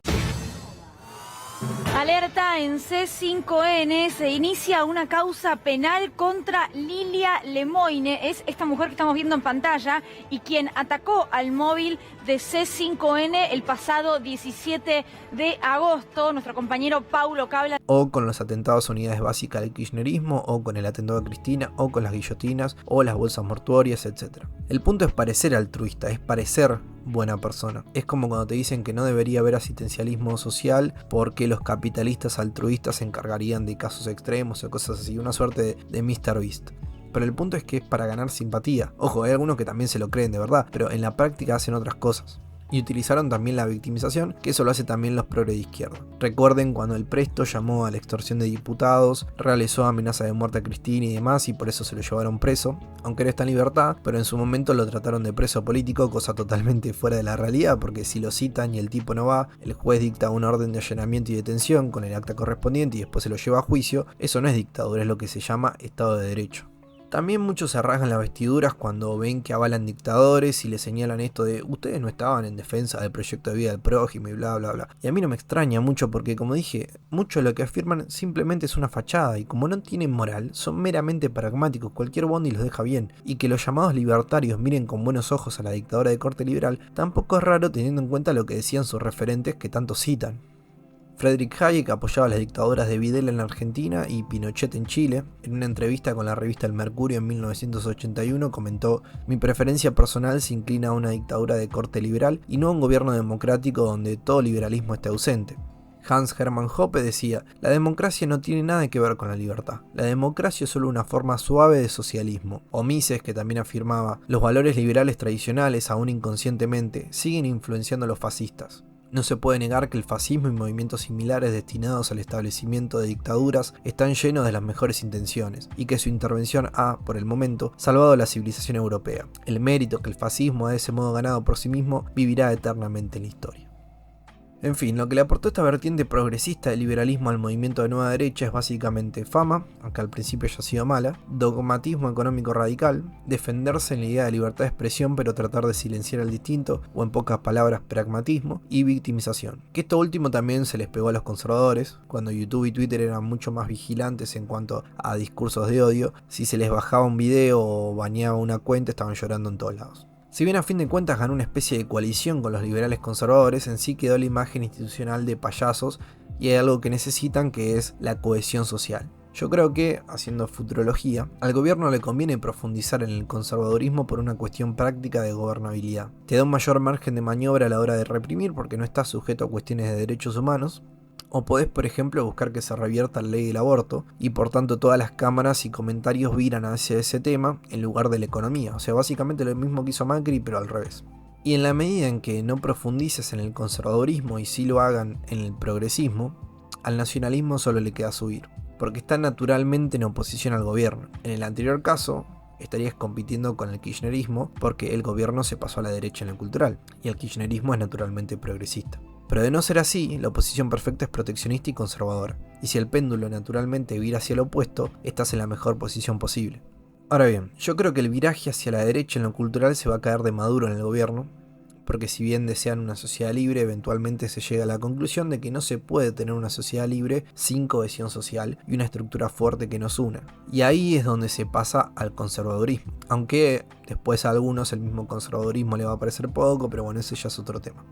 Alerta en C5N, se inicia una causa penal contra Lilia Lemoine. Es esta mujer que estamos viendo en pantalla y quien atacó al móvil de C5N el pasado 17 de agosto. Nuestro compañero Paulo Cabla. O con los atentados a unidades básicas del kirchnerismo, o con el atentado a Cristina, o con las guillotinas, o las bolsas mortuorias, etc. El punto es parecer altruista, es parecer buena persona. Es como cuando te dicen que no debería haber asistencialismo social porque los capitalistas altruistas se encargarían de casos extremos o cosas así, una suerte de Mr. Beast. Pero el punto es que es para ganar simpatía. Ojo, hay algunos que también se lo creen de verdad, pero en la práctica hacen otras cosas. Y utilizaron también la victimización, que eso lo hace también los progres de izquierda. Recuerden cuando el Presto llamó a la extorsión de diputados, realizó amenaza de muerte a Cristina y demás, y por eso se lo llevaron preso, aunque él está en libertad, pero en su momento lo trataron de preso político, cosa totalmente fuera de la realidad, porque si lo citan y el tipo no va, el juez dicta una orden de allanamiento y detención con el acta correspondiente y después se lo lleva a juicio. Eso no es dictadura, es lo que se llama Estado de Derecho. También muchos se rasgan las vestiduras cuando ven que avalan dictadores y le señalan esto de ustedes no estaban en defensa del proyecto de vida del prójimo y bla bla bla. Y a mí no me extraña mucho porque, como dije, mucho de lo que afirman simplemente es una fachada y como no tienen moral, son meramente pragmáticos, cualquier bondi los deja bien. Y que los llamados libertarios miren con buenos ojos a la dictadura de corte liberal tampoco es raro teniendo en cuenta lo que decían sus referentes que tanto citan. Friedrich Hayek apoyaba las dictaduras de Videla en la Argentina y Pinochet en Chile. En una entrevista con la revista El Mercurio en 1981 comentó: "Mi preferencia personal se inclina a una dictadura de corte liberal y no a un gobierno democrático donde todo liberalismo esté ausente". Hans Hermann Hoppe decía: "La democracia no tiene nada que ver con la libertad. La democracia es solo una forma suave de socialismo". O Mises, que también afirmaba: "Los valores liberales tradicionales, aún inconscientemente, siguen influenciando a los fascistas. No se puede negar que el fascismo y movimientos similares destinados al establecimiento de dictaduras están llenos de las mejores intenciones, y que su intervención ha, por el momento, salvado a la civilización europea. El mérito que el fascismo ha de ese modo ganado por sí mismo vivirá eternamente en la historia". En fin, lo que le aportó esta vertiente progresista del liberalismo al movimiento de nueva derecha es básicamente fama, aunque al principio haya sido mala, dogmatismo económico radical, defenderse en la idea de libertad de expresión pero tratar de silenciar al distinto, o en pocas palabras pragmatismo, y victimización. Que esto último también se les pegó a los conservadores, cuando YouTube y Twitter eran mucho más vigilantes en cuanto a discursos de odio. Si se les bajaba un video o baneaba una cuenta, estaban llorando en todos lados. Si bien a fin de cuentas ganó una especie de coalición con los liberales conservadores, en sí quedó la imagen institucional de payasos y hay algo que necesitan, que es la cohesión social. Yo creo que, haciendo futurología, al gobierno le conviene profundizar en el conservadurismo por una cuestión práctica de gobernabilidad. Te da un mayor margen de maniobra a la hora de reprimir porque no estás sujeto a cuestiones de derechos humanos. O podés, por ejemplo, buscar que se revierta la ley del aborto y por tanto todas las cámaras y comentarios viran hacia ese tema en lugar de la economía. O sea, básicamente lo mismo que hizo Macri, pero al revés. Y en la medida en que no profundices en el conservadurismo y sí lo hagan en el progresismo, al nacionalismo solo le queda subir, porque está naturalmente en oposición al gobierno. En el anterior caso, estarías compitiendo con el kirchnerismo porque el gobierno se pasó a la derecha en lo cultural y el kirchnerismo es naturalmente progresista. Pero de no ser así, la oposición perfecta es proteccionista y conservadora, y si el péndulo naturalmente vira hacia lo opuesto, estás en la mejor posición posible. Ahora bien, yo creo que el viraje hacia la derecha en lo cultural se va a caer de maduro en el gobierno, porque si bien desean una sociedad libre, eventualmente se llega a la conclusión de que no se puede tener una sociedad libre sin cohesión social y una estructura fuerte que nos una. Y ahí es donde se pasa al conservadurismo, aunque después a algunos el mismo conservadurismo le va a parecer poco, pero bueno, ese ya es otro tema.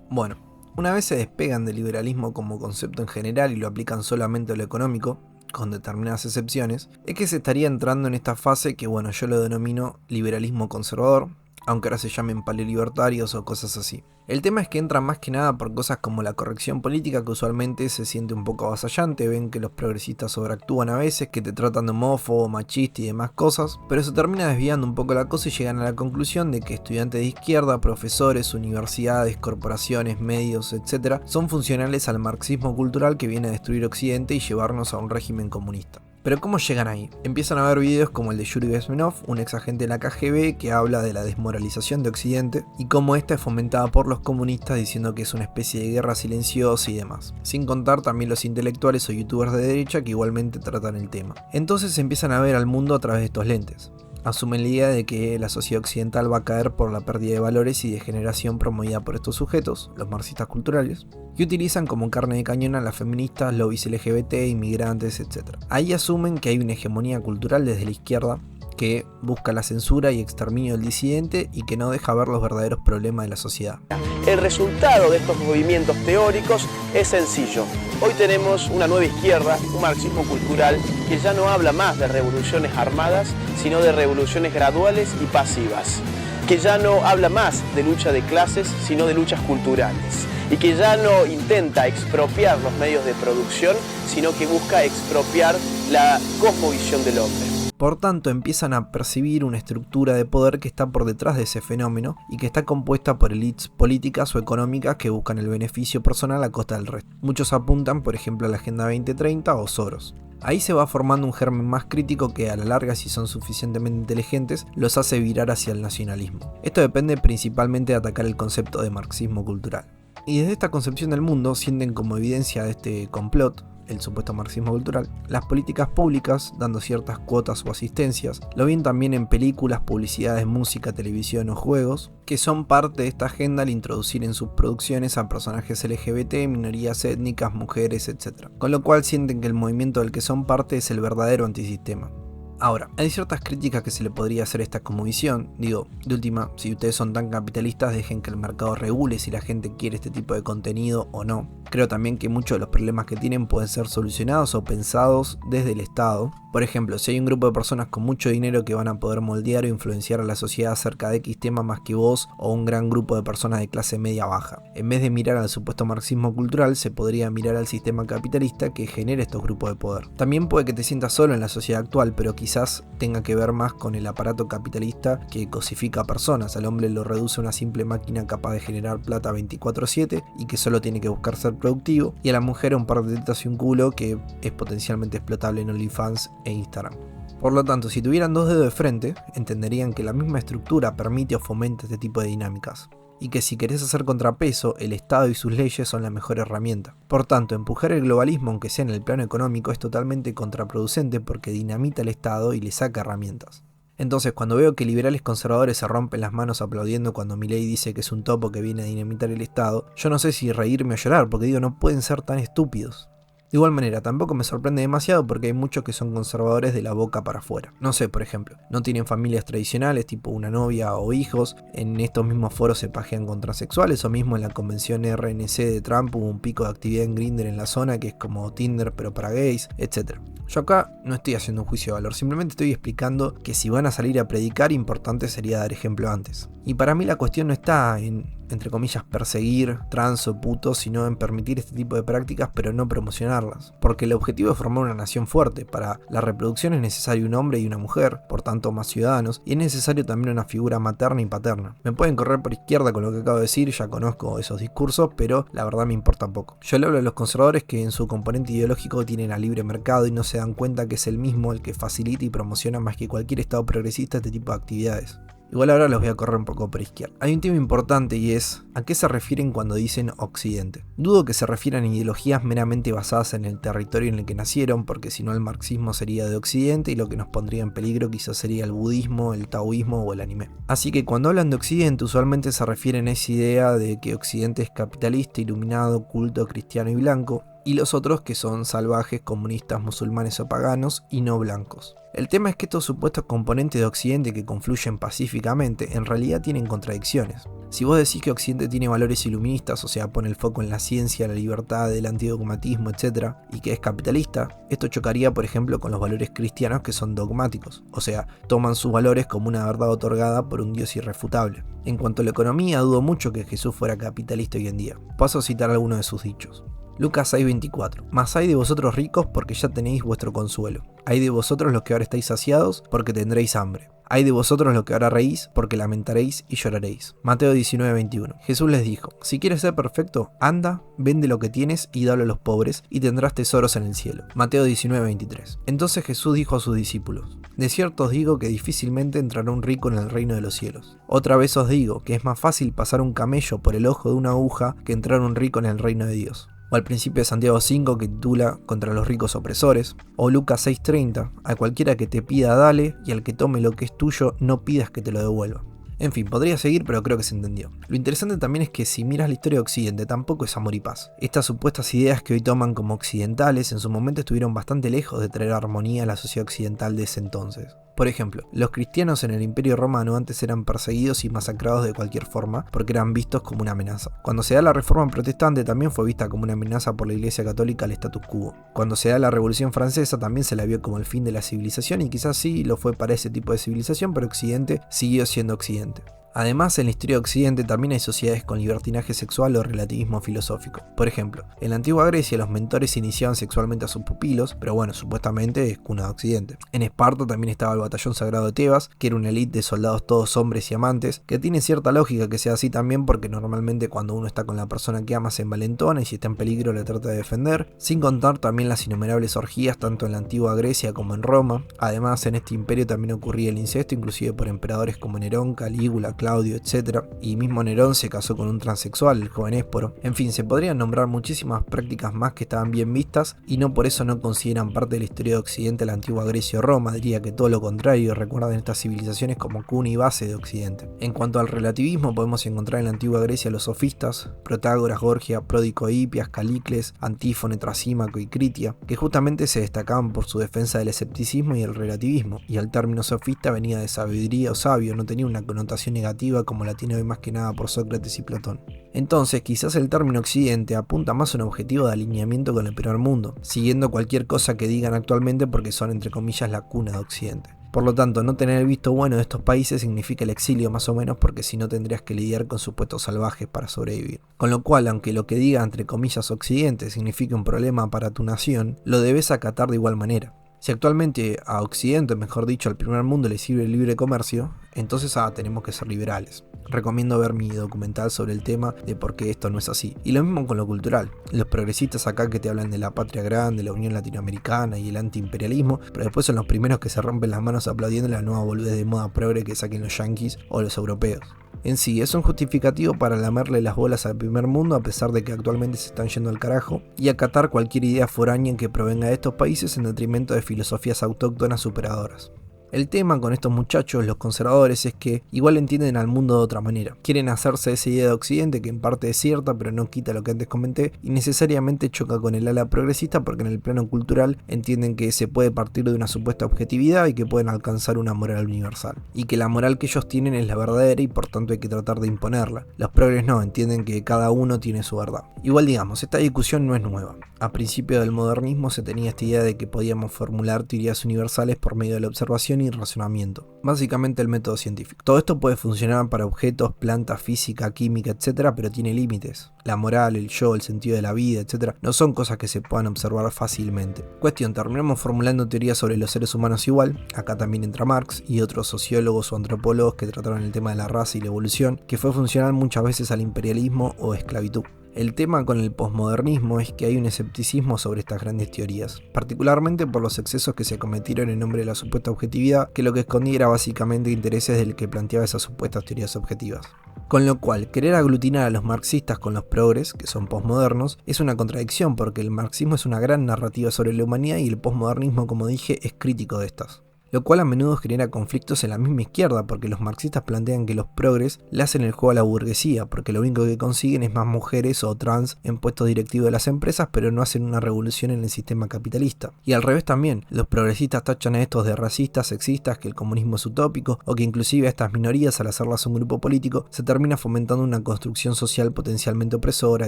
Bueno, una vez se despegan del liberalismo como concepto en general y lo aplican solamente a lo económico, con determinadas excepciones, es que se estaría entrando en esta fase que, bueno, yo lo denomino liberalismo conservador, aunque ahora se llamen palelibertarios o cosas así. El tema es que entran más que nada por cosas como la corrección política, que usualmente se siente un poco avasallante, ven que los progresistas sobreactúan a veces, que te tratan de homófobo, machista y demás cosas, pero se termina desviando un poco la cosa y llegan a la conclusión de que estudiantes de izquierda, profesores, universidades, corporaciones, medios, etc., son funcionales al marxismo cultural que viene a destruir Occidente y llevarnos a un régimen comunista. Pero ¿cómo llegan ahí? Empiezan a ver videos como el de Yuri Bezmenov, un ex agente de la KGB que habla de la desmoralización de Occidente y cómo esta es fomentada por los comunistas diciendo que es una especie de guerra silenciosa y demás. Sin contar también los intelectuales o youtubers de derecha que igualmente tratan el tema. Entonces empiezan a ver al mundo a través de estos lentes. asumen la idea de que la sociedad occidental va a caer por la pérdida de valores y degeneración promovida por estos sujetos, los marxistas culturales, que utilizan como carne de cañón a las feministas, lobbies LGBT, inmigrantes, etc. Ahí asumen que hay una hegemonía cultural desde la izquierda que busca la censura y exterminio del disidente y que no deja ver los verdaderos problemas de la sociedad. El resultado de estos movimientos teóricos es sencillo. Hoy tenemos una nueva izquierda, un marxismo cultural, que ya no habla más de revoluciones armadas, sino de revoluciones graduales y pasivas. Que ya no habla más de lucha de clases, sino de luchas culturales. Y que ya no intenta expropiar los medios de producción, sino que busca expropiar la cosmovisión del hombre. Por tanto, empiezan a percibir una estructura de poder que está por detrás de ese fenómeno y que está compuesta por élites políticas o económicas que buscan el beneficio personal a costa del resto. Muchos apuntan, por ejemplo, a la Agenda 2030 o Soros. Ahí se va formando un germen más crítico que a la larga, si son suficientemente inteligentes, los hace virar hacia el nacionalismo. Esto depende principalmente de atacar el concepto de marxismo cultural. Y desde esta concepción del mundo sienten como evidencia de este complot, el supuesto marxismo cultural, las políticas públicas dando ciertas cuotas o asistencias, lo ven también en películas, publicidades, música, televisión o juegos, que son parte de esta agenda al introducir en sus producciones a personajes LGBT, minorías étnicas, mujeres, etc. Con lo cual sienten que el movimiento del que son parte es el verdadero antisistema. Ahora, hay ciertas críticas que se le podría hacer a esta cosmovisión. Digo, de última, si ustedes son tan capitalistas, dejen que el mercado regule si la gente quiere este tipo de contenido o no. Creo también que muchos de los problemas que tienen pueden ser solucionados o pensados desde el Estado. Por ejemplo, si hay un grupo de personas con mucho dinero que van a poder moldear o influenciar a la sociedad acerca de X tema más que vos o un gran grupo de personas de clase media baja. En vez de mirar al supuesto marxismo cultural, se podría mirar al sistema capitalista que genera estos grupos de poder. También puede que te sientas solo en la sociedad actual, pero quizás tenga que ver más con el aparato capitalista que cosifica a personas. Al hombre lo reduce a una simple máquina capaz de generar plata 24/7 y que solo tiene que buscar ser productivo, y a la mujer a un par de tetas y un culo que es potencialmente explotable en OnlyFans e Instagram. Por lo tanto, si tuvieran dos dedos de frente, entenderían que la misma estructura permite o fomenta este tipo de dinámicas, y que si querés hacer contrapeso, el Estado y sus leyes son la mejor herramienta. Por tanto, empujar el globalismo, aunque sea en el plano económico, es totalmente contraproducente porque dinamita el Estado y le saca herramientas. Entonces, cuando veo que liberales conservadores se rompen las manos aplaudiendo cuando Milei dice que es un topo que viene a dinamitar el Estado, yo no sé si reírme o llorar, porque digo, no pueden ser tan estúpidos. De igual manera, tampoco me sorprende demasiado porque hay muchos que son conservadores de la boca para afuera. No sé, por ejemplo, no tienen familias tradicionales tipo una novia o hijos, en estos mismos foros se pajean con transexuales, o mismo en la convención RNC de Trump hubo un pico de actividad en Grindr en la zona que es como Tinder pero para gays, etc. Yo acá no estoy haciendo un juicio de valor, simplemente estoy explicando que si van a salir a predicar, importante sería dar ejemplo antes. Y para mí la cuestión no está en, entre comillas, perseguir trans o putos, sino en permitir este tipo de prácticas pero no promocionarlas. Porque el objetivo es formar una nación fuerte. Para la reproducción es necesario un hombre y una mujer, por tanto más ciudadanos, y es necesario también una figura materna y paterna. Me pueden correr por izquierda con lo que acabo de decir, ya conozco esos discursos, pero la verdad me importa poco. Yo le hablo a los conservadores que en su componente ideológico tienen al libre mercado y no se dan cuenta que es el mismo el que facilita y promociona más que cualquier estado progresista este tipo de actividades. Igual ahora los voy a correr un poco por izquierda. Hay un tema importante y es, ¿a qué se refieren cuando dicen Occidente? Dudo que se refieran a ideologías meramente basadas en el territorio en el que nacieron, porque si no el marxismo sería de Occidente y lo que nos pondría en peligro quizás sería el budismo, el taoísmo o el anime. Así que cuando hablan de Occidente usualmente se refieren a esa idea de que Occidente es capitalista, iluminado, culto, cristiano y blanco, y los otros que son salvajes, comunistas, musulmanes o paganos y no blancos. El tema es que estos supuestos componentes de Occidente que confluyen pacíficamente en realidad tienen contradicciones. Si vos decís que Occidente tiene valores iluministas, o sea, pone el foco en la ciencia, la libertad, el antidogmatismo, etc., y que es capitalista, esto chocaría, por ejemplo, con los valores cristianos que son dogmáticos, o sea, toman sus valores como una verdad otorgada por un Dios irrefutable. En cuanto a la economía, dudo mucho que Jesús fuera capitalista hoy en día. Paso a citar algunos de sus dichos. Lucas 6:24. Mas hay de vosotros ricos porque ya tenéis vuestro consuelo. Hay de vosotros los que ahora estáis saciados porque tendréis hambre. Hay de vosotros los que ahora reís porque lamentaréis y lloraréis. Mateo 19:21. Jesús les dijo, si quieres ser perfecto, anda, vende lo que tienes y dalo a los pobres y tendrás tesoros en el cielo. Mateo 19:23. Entonces Jesús dijo a sus discípulos, de cierto os digo que difícilmente entrará un rico en el reino de los cielos. Otra vez os digo que es más fácil pasar un camello por el ojo de una aguja que entrar un rico en el reino de Dios. o al principio de Santiago 5 que titula Contra los ricos opresores, o Lucas 6:30, a cualquiera que te pida dale y al que tome lo que es tuyo no pidas que te lo devuelva. En fin, podría seguir, pero creo que se entendió. Lo interesante también es que si miras la historia de Occidente, tampoco es amor y paz. Estas supuestas ideas que hoy toman como occidentales, en su momento estuvieron bastante lejos de traer armonía a la sociedad occidental de ese entonces. Por ejemplo, los cristianos en el Imperio Romano antes eran perseguidos y masacrados de cualquier forma porque eran vistos como una amenaza. Cuando se da la Reforma Protestante también fue vista como una amenaza por la Iglesia Católica al status quo. Cuando se da la Revolución Francesa también se la vio como el fin de la civilización y quizás sí lo fue para ese tipo de civilización, pero Occidente siguió siendo Occidente. Además, en la historia de Occidente también hay sociedades con libertinaje sexual o relativismo filosófico. Por ejemplo, en la antigua Grecia los mentores iniciaban sexualmente a sus pupilos, pero bueno, supuestamente es cuna de Occidente. En Esparta también estaba el batallón sagrado de Tebas, que era una élite de soldados todos hombres y amantes, que tiene cierta lógica que sea así también porque normalmente cuando uno está con la persona que ama se envalentona y si está en peligro le trata de defender, sin contar también las innumerables orgías tanto en la antigua Grecia como en Roma. Además, en este imperio también ocurría el incesto, inclusive por emperadores como Nerón, Calígula, Claudio, etc. Y mismo Nerón se casó con un transexual, el joven Ésporo. En fin, se podrían nombrar muchísimas prácticas más que estaban bien vistas y no por eso no consideran parte de la historia de Occidente la antigua Grecia o Roma. Diría que todo lo contrario, recuerdan estas civilizaciones como cuna y base de Occidente. En cuanto al relativismo, podemos encontrar en la antigua Grecia los sofistas, Protágoras, Gorgia, Pródico, Hipias, Calícles, Antífone, Trasímaco y Critia, que justamente se destacaban por su defensa del escepticismo y el relativismo, y el término sofista venía de sabiduría o sabio, no tenía una connotación negativa como la tiene hoy más que nada por Sócrates y Platón. Entonces, quizás el término Occidente apunta más a un objetivo de alineamiento con el primer mundo, siguiendo cualquier cosa que digan actualmente porque son entre comillas la cuna de Occidente. Por lo tanto, no tener el visto bueno de estos países significa el exilio más o menos porque si no tendrías que lidiar con supuestos salvajes para sobrevivir. Con lo cual, aunque lo que diga entre comillas Occidente signifique un problema para tu nación, lo debes acatar de igual manera. Si actualmente a Occidente, mejor dicho al primer mundo, le sirve el libre comercio, entonces tenemos que ser liberales. Recomiendo ver mi documental sobre el tema de por qué esto no es así. Y lo mismo con lo cultural. Los progresistas acá que te hablan de la patria grande, la Unión Latinoamericana y el antiimperialismo, pero después son los primeros que se rompen las manos aplaudiendo la nueva boludez de moda progre que saquen los yanquis o los europeos. En sí, es un justificativo para lamerle las bolas al primer mundo a pesar de que actualmente se están yendo al carajo y acatar cualquier idea foránea que provenga de estos países en detrimento de filosofías autóctonas superadoras. El tema con estos muchachos, los conservadores, es que igual entienden al mundo de otra manera. Quieren hacerse esa idea de Occidente que en parte es cierta pero no quita lo que antes comenté y necesariamente choca con el ala progresista porque en el plano cultural entienden que se puede partir de una supuesta objetividad y que pueden alcanzar una moral universal. Y que la moral que ellos tienen es la verdadera y por tanto hay que tratar de imponerla. Los progres no, entienden que cada uno tiene su verdad. Igual digamos, esta discusión no es nueva. A principio del modernismo se tenía esta idea de que podíamos formular teorías universales por medio de la observación y razonamiento, básicamente el método científico. Todo esto puede funcionar para objetos, plantas, física, química, etc., pero tiene límites. La moral, el yo, el sentido de la vida, etc., no son cosas que se puedan observar fácilmente. Cuestión, terminamos formulando teorías sobre los seres humanos igual, acá también entra Marx y otros sociólogos o antropólogos que trataron el tema de la raza y la evolución, que fue funcional muchas veces al imperialismo o esclavitud. El tema con el posmodernismo es que hay un escepticismo sobre estas grandes teorías, particularmente por los excesos que se cometieron en nombre de la supuesta objetividad, que lo que escondía era básicamente intereses del que planteaba esas supuestas teorías objetivas. Con lo cual, querer aglutinar a los marxistas con los progres, que son posmodernos, es una contradicción porque el marxismo es una gran narrativa sobre la humanidad y el posmodernismo, como dije, es crítico de estas. Lo cual a menudo genera conflictos en la misma izquierda porque los marxistas plantean que los progres le hacen el juego a la burguesía porque lo único que consiguen es más mujeres o trans en puestos directivos de las empresas pero no hacen una revolución en el sistema capitalista. Y al revés también, los progresistas tachan a estos de racistas, sexistas, que el comunismo es utópico o que inclusive a estas minorías al hacerlas un grupo político se termina fomentando una construcción social potencialmente opresora,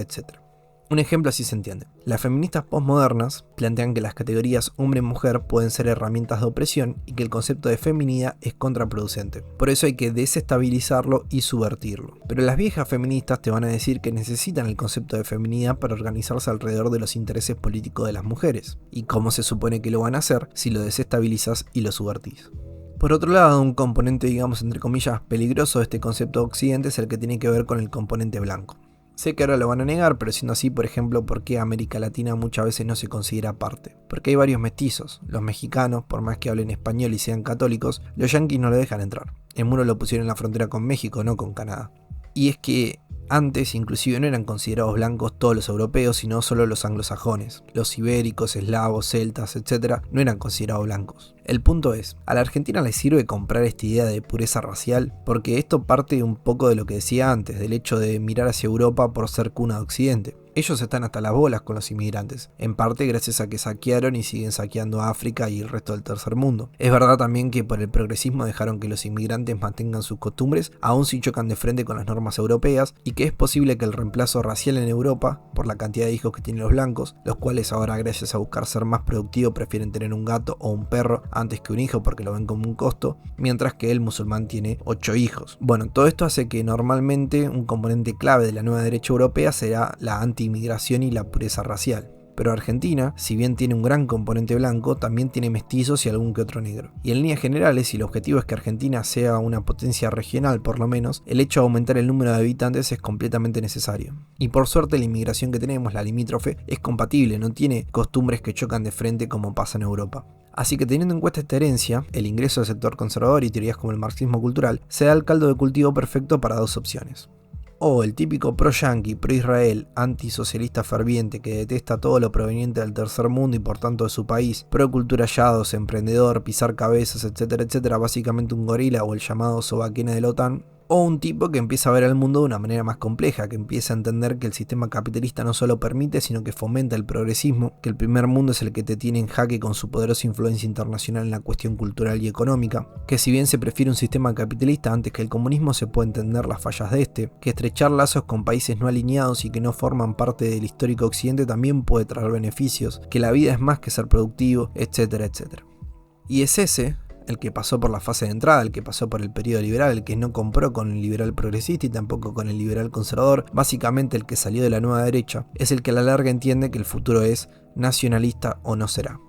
etc. Un ejemplo así se entiende. Las feministas postmodernas plantean que las categorías hombre-mujer pueden ser herramientas de opresión y que el concepto de feminidad es contraproducente. Por eso hay que desestabilizarlo y subvertirlo. Pero las viejas feministas te van a decir que necesitan el concepto de feminidad para organizarse alrededor de los intereses políticos de las mujeres. ¿Y cómo se supone que lo van a hacer si lo desestabilizas y lo subvertís? Por otro lado, un componente, digamos entre comillas, peligroso de este concepto de Occidente es el que tiene que ver con el componente blanco. Sé que ahora lo van a negar, pero siendo así, por ejemplo, ¿por qué América Latina muchas veces no se considera parte? Porque hay varios mestizos. Los mexicanos, por más que hablen español y sean católicos, los yanquis no lo dejan entrar. El muro lo pusieron en la frontera con México, no con Canadá. Y es que Antes, inclusive, no eran considerados blancos todos los europeos, sino solo los anglosajones. Los ibéricos, eslavos, celtas, etc. no eran considerados blancos. El punto es, a la Argentina le sirve comprar esta idea de pureza racial, porque esto parte un poco de lo que decía antes, del hecho de mirar hacia Europa por ser cuna de Occidente. Ellos están hasta las bolas con los inmigrantes, en parte gracias a que saquearon y siguen saqueando a África y el resto del tercer mundo. Es verdad también que por el progresismo dejaron que los inmigrantes mantengan sus costumbres, aun si chocan de frente con las normas europeas, y que es posible que el reemplazo racial en Europa, por la cantidad de hijos que tienen los blancos, los cuales ahora gracias a buscar ser más productivos prefieren tener un gato o un perro antes que un hijo porque lo ven como un costo, mientras que el musulmán tiene 8 hijos. Bueno, todo esto hace que normalmente un componente clave de la nueva derecha europea será la anti-inmigración y la pureza racial. Pero Argentina, si bien tiene un gran componente blanco, también tiene mestizos y algún que otro negro. Y en líneas generales, si el objetivo es que Argentina sea una potencia regional por lo menos, el hecho de aumentar el número de habitantes es completamente necesario. Y por suerte la inmigración que tenemos, la limítrofe, es compatible, no tiene costumbres que chocan de frente como pasa en Europa. Así que teniendo en cuenta esta herencia, el ingreso del sector conservador y teorías como el marxismo cultural, se da el caldo de cultivo perfecto para dos opciones. O el típico pro-yanqui, pro-israel, antisocialista ferviente que detesta todo lo proveniente del tercer mundo y por tanto de su país, pro-cultura hallados, emprendedor, pisar cabezas, etcétera, básicamente un gorila o el llamado sobaquena de la OTAN. O un tipo que empieza a ver al mundo de una manera más compleja, que empieza a entender que el sistema capitalista no solo permite, sino que fomenta el progresismo, que el primer mundo es el que te tiene en jaque con su poderosa influencia internacional en la cuestión cultural y económica, que si bien se prefiere un sistema capitalista antes que el comunismo, se puede entender las fallas de este, que estrechar lazos con países no alineados y que no forman parte del histórico occidente también puede traer beneficios, que la vida es más que ser productivo, etcétera. Y es ese el que pasó por la fase de entrada, el que pasó por el periodo liberal, el que no compró con el liberal progresista y tampoco con el liberal conservador, básicamente el que salió de la nueva derecha, es el que a la larga entiende que el futuro es nacionalista o no será.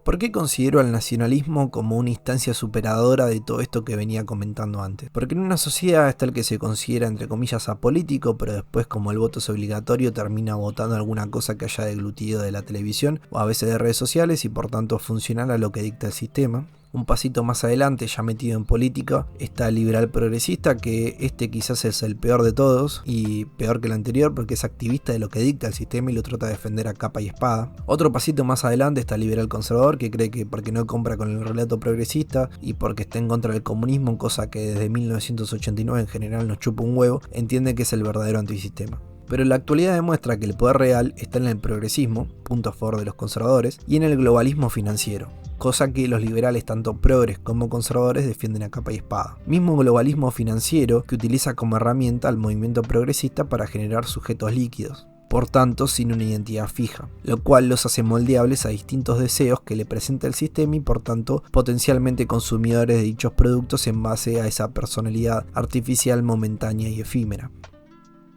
¿Por qué considero al nacionalismo como una instancia superadora de todo esto que venía comentando antes? Porque en una sociedad está el que se considera entre comillas apolítico, pero después como el voto es obligatorio termina votando alguna cosa que haya deglutido de la televisión o a veces de redes sociales y por tanto funcional a lo que dicta el sistema. Un pasito más adelante, ya metido en política, está el liberal progresista, que este quizás es el peor de todos y peor que el anterior porque es activista de lo que dicta el sistema y lo trata de defender a capa y espada. Otro pasito más adelante está el liberal conservador, que cree que porque no compra con el relato progresista y porque está en contra del comunismo, cosa que desde 1989 en general nos chupa un huevo, entiende que es el verdadero antisistema. Pero la actualidad demuestra que el poder real está en el progresismo, punto a favor de los conservadores, y en el globalismo financiero, cosa que los liberales tanto progres como conservadores defienden a capa y espada. Mismo globalismo financiero que utiliza como herramienta al movimiento progresista para generar sujetos líquidos, por tanto sin una identidad fija, lo cual los hace moldeables a distintos deseos que le presenta el sistema y por tanto potencialmente consumidores de dichos productos en base a esa personalidad artificial momentánea y efímera.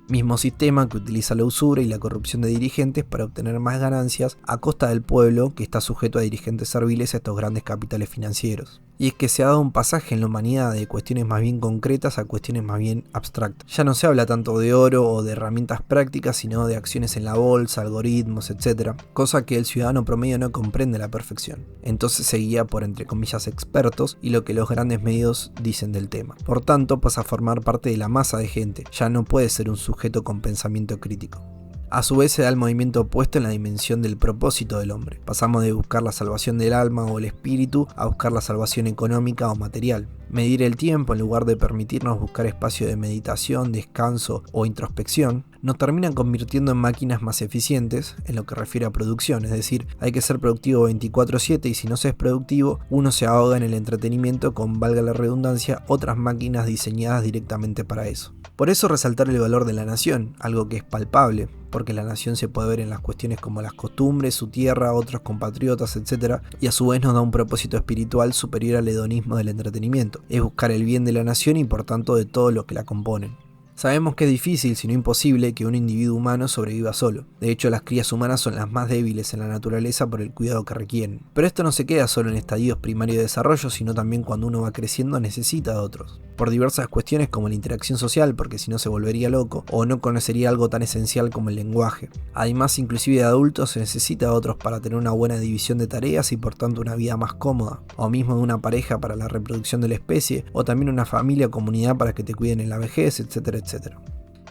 Mismo sistema que utiliza la usura y la corrupción de dirigentes para obtener más ganancias a costa del pueblo que está sujeto a dirigentes serviles a estos grandes capitales financieros. Y es que se ha dado un pasaje en la humanidad de cuestiones más bien concretas a cuestiones más bien abstractas. Ya no se habla tanto de oro o de herramientas prácticas, sino de acciones en la bolsa, algoritmos, etc. Cosa que el ciudadano promedio no comprende a la perfección. Entonces se guía por entre comillas expertos y lo que los grandes medios dicen del tema. Por tanto pasa a formar parte de la masa de gente, ya no puede ser un sujeto con pensamiento crítico. A su vez se da el movimiento opuesto en la dimensión del propósito del hombre. Pasamos de buscar la salvación del alma o el espíritu a buscar la salvación económica o material. Medir el tiempo en lugar de permitirnos buscar espacio de meditación, descanso o introspección, nos terminan convirtiendo en máquinas más eficientes en lo que refiere a producción, es decir, hay que ser productivo 24/7 y si no se es productivo, uno se ahoga en el entretenimiento con, valga la redundancia, otras máquinas diseñadas directamente para eso. Por eso resaltar el valor de la nación, algo que es palpable, porque la nación se puede ver en las cuestiones como las costumbres, su tierra, otros compatriotas, etc. Y a su vez nos da un propósito espiritual superior al hedonismo del entretenimiento, es buscar el bien de la nación y por tanto de todos los que la componen. Sabemos que es difícil, si no imposible, que un individuo humano sobreviva solo. De hecho, las crías humanas son las más débiles en la naturaleza por el cuidado que requieren. Pero esto no se queda solo en estadios primarios de desarrollo, sino también cuando uno va creciendo necesita de otros. Por diversas cuestiones como la interacción social, porque si no se volvería loco, o no conocería algo tan esencial como el lenguaje. Además, inclusive de adultos se necesita de otros para tener una buena división de tareas y por tanto una vida más cómoda. O mismo de una pareja para la reproducción de la especie, o también una familia o comunidad para que te cuiden en la vejez, etcétera, etcétera.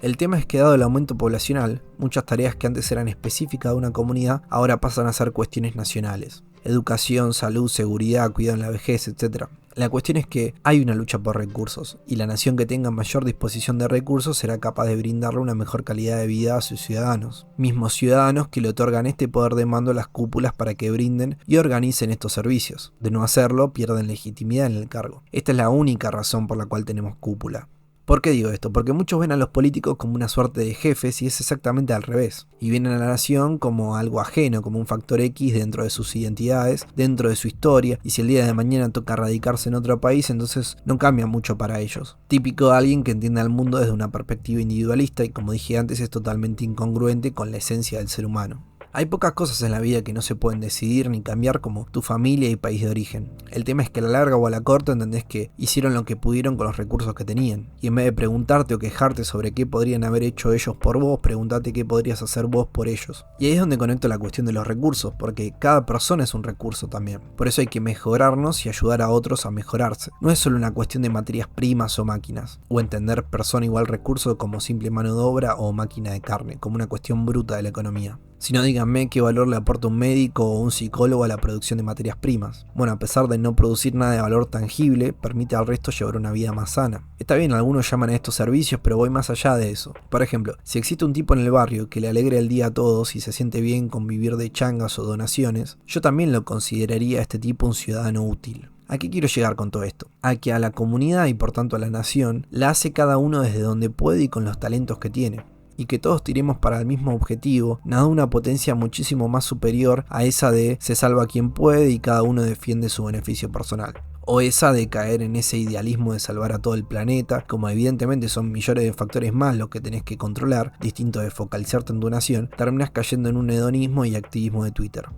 El tema es que dado el aumento poblacional, muchas tareas que antes eran específicas de una comunidad ahora pasan a ser cuestiones nacionales. Educación, salud, seguridad, cuidado en la vejez, etc. La cuestión es que hay una lucha por recursos, y la nación que tenga mayor disposición de recursos será capaz de brindarle una mejor calidad de vida a sus ciudadanos. Mismos ciudadanos que le otorgan este poder de mando a las cúpulas para que brinden y organicen estos servicios. De no hacerlo, pierden legitimidad en el cargo. Esta es la única razón por la cual tenemos cúpula. ¿Por qué digo esto? Porque muchos ven a los políticos como una suerte de jefes y es exactamente al revés. Y ven a la nación como algo ajeno, como un factor X dentro de sus identidades, dentro de su historia, y si el día de mañana toca radicarse en otro país, entonces no cambia mucho para ellos. Típico de alguien que entiende al mundo desde una perspectiva individualista y, como dije antes, es totalmente incongruente con la esencia del ser humano. Hay pocas cosas en la vida que no se pueden decidir ni cambiar, como tu familia y país de origen. El tema es que a la larga o a la corta entendés que hicieron lo que pudieron con los recursos que tenían. Y en vez de preguntarte o quejarte sobre qué podrían haber hecho ellos por vos, pregúntate qué podrías hacer vos por ellos. Y ahí es donde conecto la cuestión de los recursos, porque cada persona es un recurso también. Por eso hay que mejorarnos y ayudar a otros a mejorarse. No es solo una cuestión de materias primas o máquinas, o entender persona igual recurso como simple mano de obra o máquina de carne, como una cuestión bruta de la economía. Si no, díganme qué valor le aporta un médico o un psicólogo a la producción de materias primas. Bueno, a pesar de no producir nada de valor tangible, permite al resto llevar una vida más sana. Está bien, algunos llaman a estos servicios, pero voy más allá de eso. Por ejemplo, si existe un tipo en el barrio que le alegre el día a todos y se siente bien con vivir de changas o donaciones, yo también lo consideraría a este tipo un ciudadano útil. ¿A qué quiero llegar con todo esto? A que a la comunidad y por tanto a la nación la hace cada uno desde donde puede y con los talentos que tiene. Y que todos tiremos para el mismo objetivo, nada una potencia muchísimo más superior a esa de se salva quien puede y cada uno defiende su beneficio personal. O esa de caer en ese idealismo de salvar a todo el planeta, como evidentemente son millones de factores más los que tenés que controlar, distinto de focalizarte en tu nación, terminás cayendo en un hedonismo y activismo de Twitter.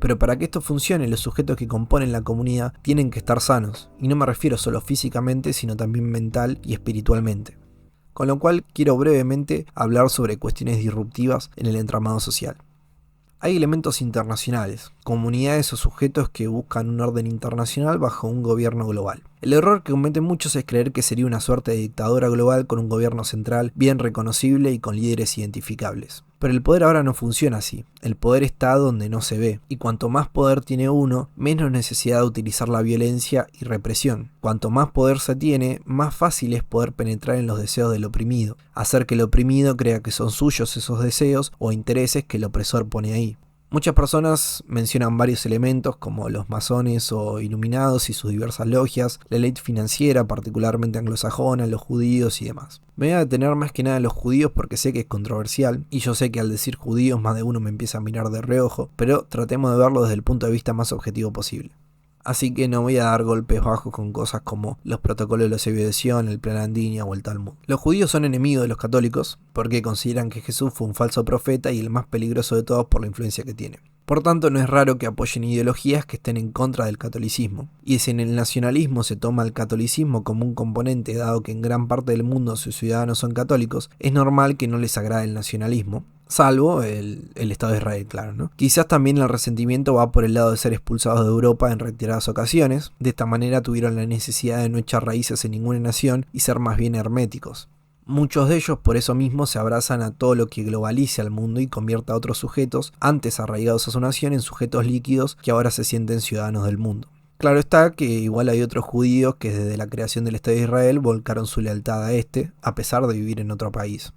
Pero para que esto funcione, los sujetos que componen la comunidad tienen que estar sanos, y no me refiero solo físicamente, sino también mental y espiritualmente. Con lo cual quiero brevemente hablar sobre cuestiones disruptivas en el entramado social. Hay elementos internacionales, comunidades o sujetos que buscan un orden internacional bajo un gobierno global. El error que cometen muchos es creer que sería una suerte de dictadura global con un gobierno central bien reconocible y con líderes identificables. Pero el poder ahora no funciona así, el poder está donde no se ve, y cuanto más poder tiene uno, menos necesidad de utilizar la violencia y represión. Cuanto más poder se tiene, más fácil es poder penetrar en los deseos del oprimido, hacer que el oprimido crea que son suyos esos deseos o intereses que el opresor pone ahí. Muchas personas mencionan varios elementos como los masones o iluminados y sus diversas logias, la élite financiera particularmente anglosajona, los judíos y demás. Me voy a detener más que nada en los judíos porque sé que es controversial y yo sé que al decir judíos más de uno me empieza a mirar de reojo, pero tratemos de verlo desde el punto de vista más objetivo posible. Así que no voy a dar golpes bajos con cosas como los protocolos de la Eusebio, el Plan Andinia o el Talmud. Los judíos son enemigos de los católicos porque consideran que Jesús fue un falso profeta y el más peligroso de todos por la influencia que tiene. Por tanto, no es raro que apoyen ideologías que estén en contra del catolicismo. Y si en el nacionalismo se toma el catolicismo como un componente dado que en gran parte del mundo sus ciudadanos son católicos, es normal que no les agrade el nacionalismo. Salvo el Estado de Israel, claro, ¿no? Quizás también el resentimiento va por el lado de ser expulsados de Europa en reiteradas ocasiones. De esta manera tuvieron la necesidad de no echar raíces en ninguna nación y ser más bien herméticos. Muchos de ellos por eso mismo se abrazan a todo lo que globalice al mundo y convierta a otros sujetos, antes arraigados a su nación, en sujetos líquidos que ahora se sienten ciudadanos del mundo. Claro está que igual hay otros judíos que desde la creación del Estado de Israel volcaron su lealtad a este, a pesar de vivir en otro país.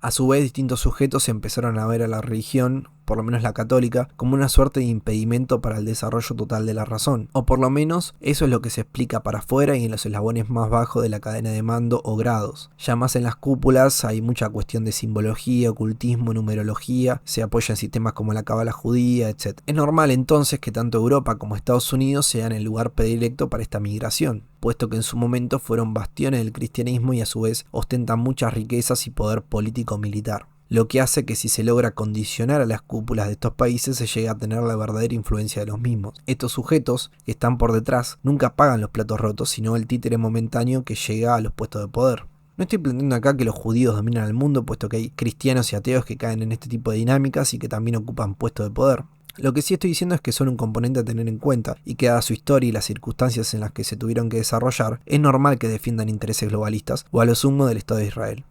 A su vez, distintos sujetos empezaron a ver a la religión, por lo menos la católica, como una suerte de impedimento para el desarrollo total de la razón. O por lo menos eso es lo que se explica para afuera y en los eslabones más bajos de la cadena de mando o grados. Ya más en las cúpulas hay mucha cuestión de simbología, ocultismo, numerología, se apoya en sistemas como la cábala judía, etc. Es normal entonces que tanto Europa como Estados Unidos sean el lugar predilecto para esta migración, puesto que en su momento fueron bastiones del cristianismo y a su vez ostentan muchas riquezas y poder político-militar, lo que hace que si se logra condicionar a las cúpulas de estos países se llegue a tener la verdadera influencia de los mismos. Estos sujetos que están por detrás nunca pagan los platos rotos, sino el títere momentáneo que llega a los puestos de poder. No estoy planteando acá que los judíos dominan el mundo, puesto que hay cristianos y ateos que caen en este tipo de dinámicas y que también ocupan puestos de poder. Lo que sí estoy diciendo es que son un componente a tener en cuenta y que dada su historia y las circunstancias en las que se tuvieron que desarrollar, es normal que defiendan intereses globalistas o a lo sumo del Estado de Israel.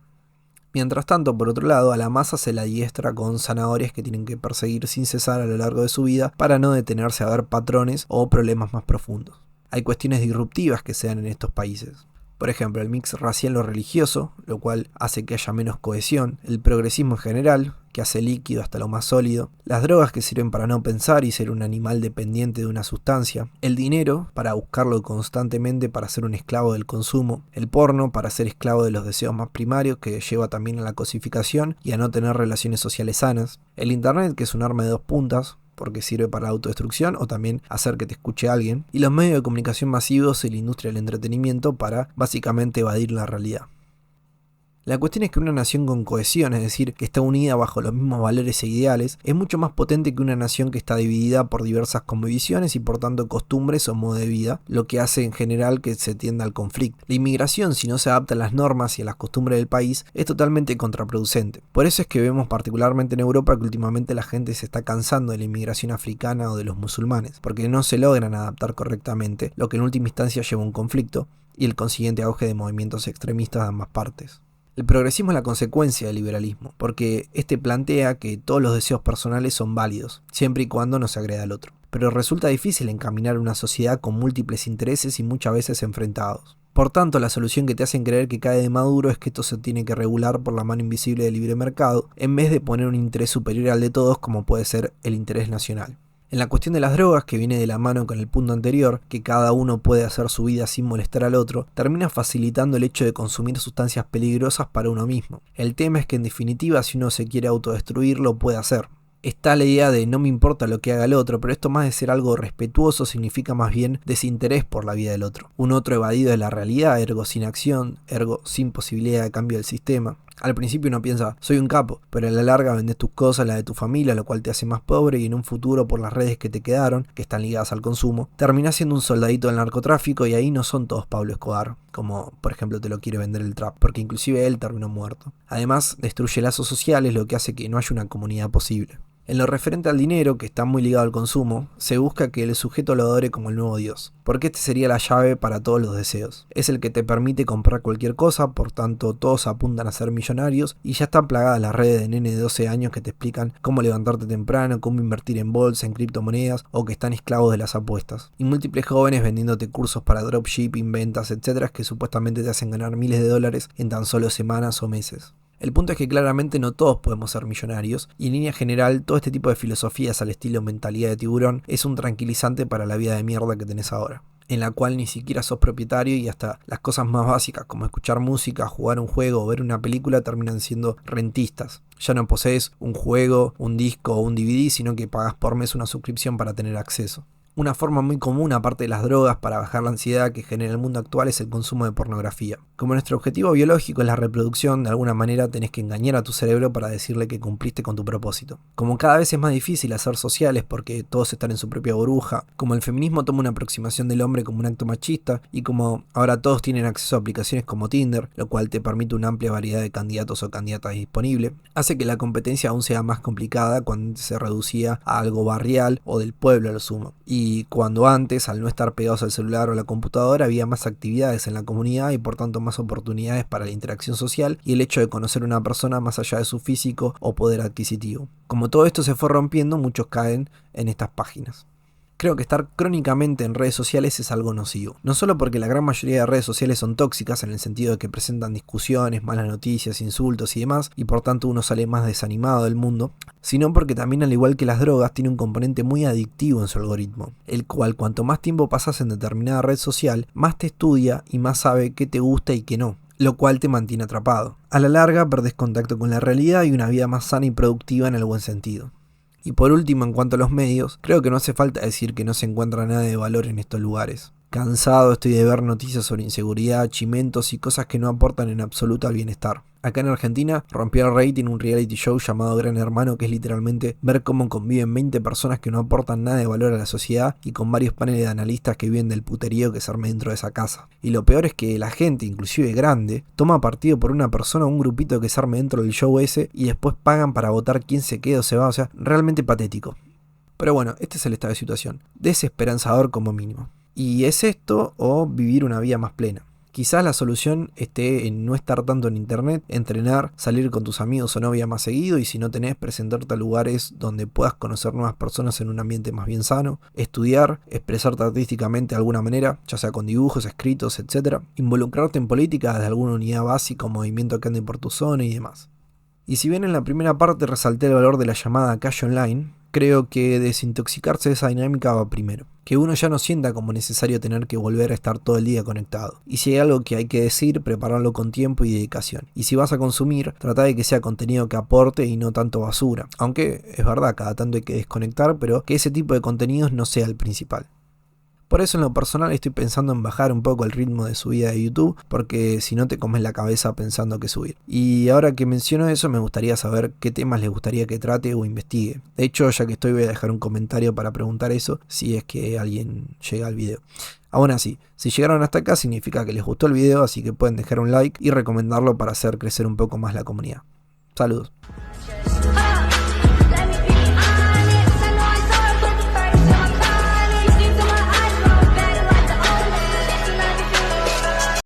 Mientras tanto, por otro lado, a la masa se la adiestra con zanahorias que tienen que perseguir sin cesar a lo largo de su vida para no detenerse a ver patrones o problemas más profundos. Hay cuestiones disruptivas que se dan en estos países. Por ejemplo, el mix racial o religioso, lo cual hace que haya menos cohesión, el progresismo en general, que hace líquido hasta lo más sólido, las drogas que sirven para no pensar y ser un animal dependiente de una sustancia, el dinero para buscarlo constantemente para ser un esclavo del consumo, el porno para ser esclavo de los deseos más primarios que lleva también a la cosificación y a no tener relaciones sociales sanas, el internet que es un arma de dos puntas, porque sirve para la autodestrucción o también hacer que te escuche alguien, y los medios de comunicación masivos y la industria del entretenimiento para básicamente evadir la realidad. La cuestión es que una nación con cohesión, es decir, que está unida bajo los mismos valores e ideales, es mucho más potente que una nación que está dividida por diversas cosmovisiones y por tanto costumbres o modo de vida, lo que hace en general que se tienda al conflicto. La inmigración, si no se adapta a las normas y a las costumbres del país, es totalmente contraproducente. Por eso es que vemos particularmente en Europa que últimamente la gente se está cansando de la inmigración africana o de los musulmanes, porque no se logran adaptar correctamente, lo que en última instancia lleva a un conflicto y el consiguiente auge de movimientos extremistas de ambas partes. El progresismo es la consecuencia del liberalismo, porque este plantea que todos los deseos personales son válidos, siempre y cuando no se agreda al otro. Pero resulta difícil encaminar una sociedad con múltiples intereses y muchas veces enfrentados. Por tanto, la solución que te hacen creer que cae de Maduro es que esto se tiene que regular por la mano invisible del libre mercado, en vez de poner un interés superior al de todos como puede ser el interés nacional. En la cuestión de las drogas, que viene de la mano con el punto anterior, que cada uno puede hacer su vida sin molestar al otro, termina facilitando el hecho de consumir sustancias peligrosas para uno mismo. El tema es que en definitiva si uno se quiere autodestruir lo puede hacer. Está la idea de no me importa lo que haga el otro, pero esto más de ser algo respetuoso significa más bien desinterés por la vida del otro. Un otro evadido de la realidad, ergo sin acción, ergo sin posibilidad de cambio del sistema. Al principio uno piensa, soy un capo, pero a la larga vendes tus cosas, la de tu familia, lo cual te hace más pobre y en un futuro por las redes que te quedaron, que están ligadas al consumo, terminás siendo un soldadito del narcotráfico y ahí no son todos Pablo Escobar, como por ejemplo te lo quiere vender el trap, porque inclusive él terminó muerto. Además, destruye lazos sociales, lo que hace que no haya una comunidad posible. En lo referente al dinero, que está muy ligado al consumo, se busca que el sujeto lo adore como el nuevo Dios, porque este sería la llave para todos los deseos. Es el que te permite comprar cualquier cosa, por tanto todos apuntan a ser millonarios y ya están plagadas las redes de nene de 12 años que te explican cómo levantarte temprano, cómo invertir en bolsa, en criptomonedas o que están esclavos de las apuestas. Y múltiples jóvenes vendiéndote cursos para dropshipping, ventas, etcétera, que supuestamente te hacen ganar miles de dólares en tan solo semanas o meses. El punto es que claramente no todos podemos ser millonarios y en línea general todo este tipo de filosofías al estilo mentalidad de tiburón es un tranquilizante para la vida de mierda que tenés ahora, en la cual ni siquiera sos propietario y hasta las cosas más básicas como escuchar música, jugar un juego o ver una película terminan siendo rentistas. Ya no posees un juego, un disco o un DVD, sino que pagas por mes una suscripción para tener acceso. Una forma muy común, aparte de las drogas, para bajar la ansiedad que genera el mundo actual es el consumo de pornografía. Como nuestro objetivo biológico es la reproducción, de alguna manera tenés que engañar a tu cerebro para decirle que cumpliste con tu propósito. Como cada vez es más difícil hacer sociales porque todos están en su propia burbuja, como el feminismo toma una aproximación del hombre como un acto machista y como ahora todos tienen acceso a aplicaciones como Tinder, lo cual te permite una amplia variedad de candidatos o candidatas disponible, hace que la competencia aún sea más complicada cuando se reducía a algo barrial o del pueblo a lo sumo. Y cuando antes, al no estar pegados al celular o a la computadora, había más actividades en la comunidad y por tanto más oportunidades para la interacción social y el hecho de conocer a una persona más allá de su físico o poder adquisitivo. Como todo esto se fue rompiendo, muchos caen en estas páginas. Creo que estar crónicamente en redes sociales es algo nocivo. No solo porque la gran mayoría de redes sociales son tóxicas en el sentido de que presentan discusiones, malas noticias, insultos y demás, y por tanto uno sale más desanimado del mundo, sino porque también, al igual que las drogas, tiene un componente muy adictivo en su algoritmo, el cual cuanto más tiempo pasas en determinada red social, más te estudia y más sabe qué te gusta y qué no, lo cual te mantiene atrapado. A la larga perdés contacto con la realidad y una vida más sana y productiva en el buen sentido. Y por último, en cuanto a los medios, creo que no hace falta decir que no se encuentra nada de valor en estos lugares. Cansado estoy de ver noticias sobre inseguridad, chimentos y cosas que no aportan en absoluto al bienestar. Acá en Argentina rompió el rating un reality show llamado Gran Hermano, que es literalmente ver cómo conviven 20 personas que no aportan nada de valor a la sociedad y con varios paneles de analistas que viven del puterío que se arme dentro de esa casa. Y lo peor es que la gente, inclusive grande, toma partido por una persona o un grupito que se arme dentro del show ese y después pagan para votar quién se queda o se va, o sea, realmente patético. Pero bueno, este es el estado de situación, desesperanzador como mínimo. Y es esto o vivir una vida más plena. Quizás la solución esté en no estar tanto en internet, entrenar, salir con tus amigos o novia más seguido y si no tenés, presentarte a lugares donde puedas conocer nuevas personas en un ambiente más bien sano, estudiar, expresarte artísticamente de alguna manera, ya sea con dibujos, escritos, etc. Involucrarte en política de alguna unidad básica o movimiento que ande por tu zona y demás. Y si bien en la primera parte resalté el valor de la llamada calle online, creo que desintoxicarse de esa dinámica va primero. Que uno ya no sienta como necesario tener que volver a estar todo el día conectado. Y si hay algo que hay que decir, prepararlo con tiempo y dedicación. Y si vas a consumir, trata de que sea contenido que aporte y no tanto basura. Aunque es verdad, cada tanto hay que desconectar, pero que ese tipo de contenidos no sea el principal. Por eso en lo personal estoy pensando en bajar un poco el ritmo de subida de YouTube, porque si no te comes la cabeza pensando qué subir. Y ahora que menciono eso, me gustaría saber qué temas les gustaría que trate o investigue. De hecho, ya que estoy, voy a dejar un comentario para preguntar eso, si es que alguien llega al video. Aún así, si llegaron hasta acá significa que les gustó el video, así que pueden dejar un like y recomendarlo para hacer crecer un poco más la comunidad. Saludos.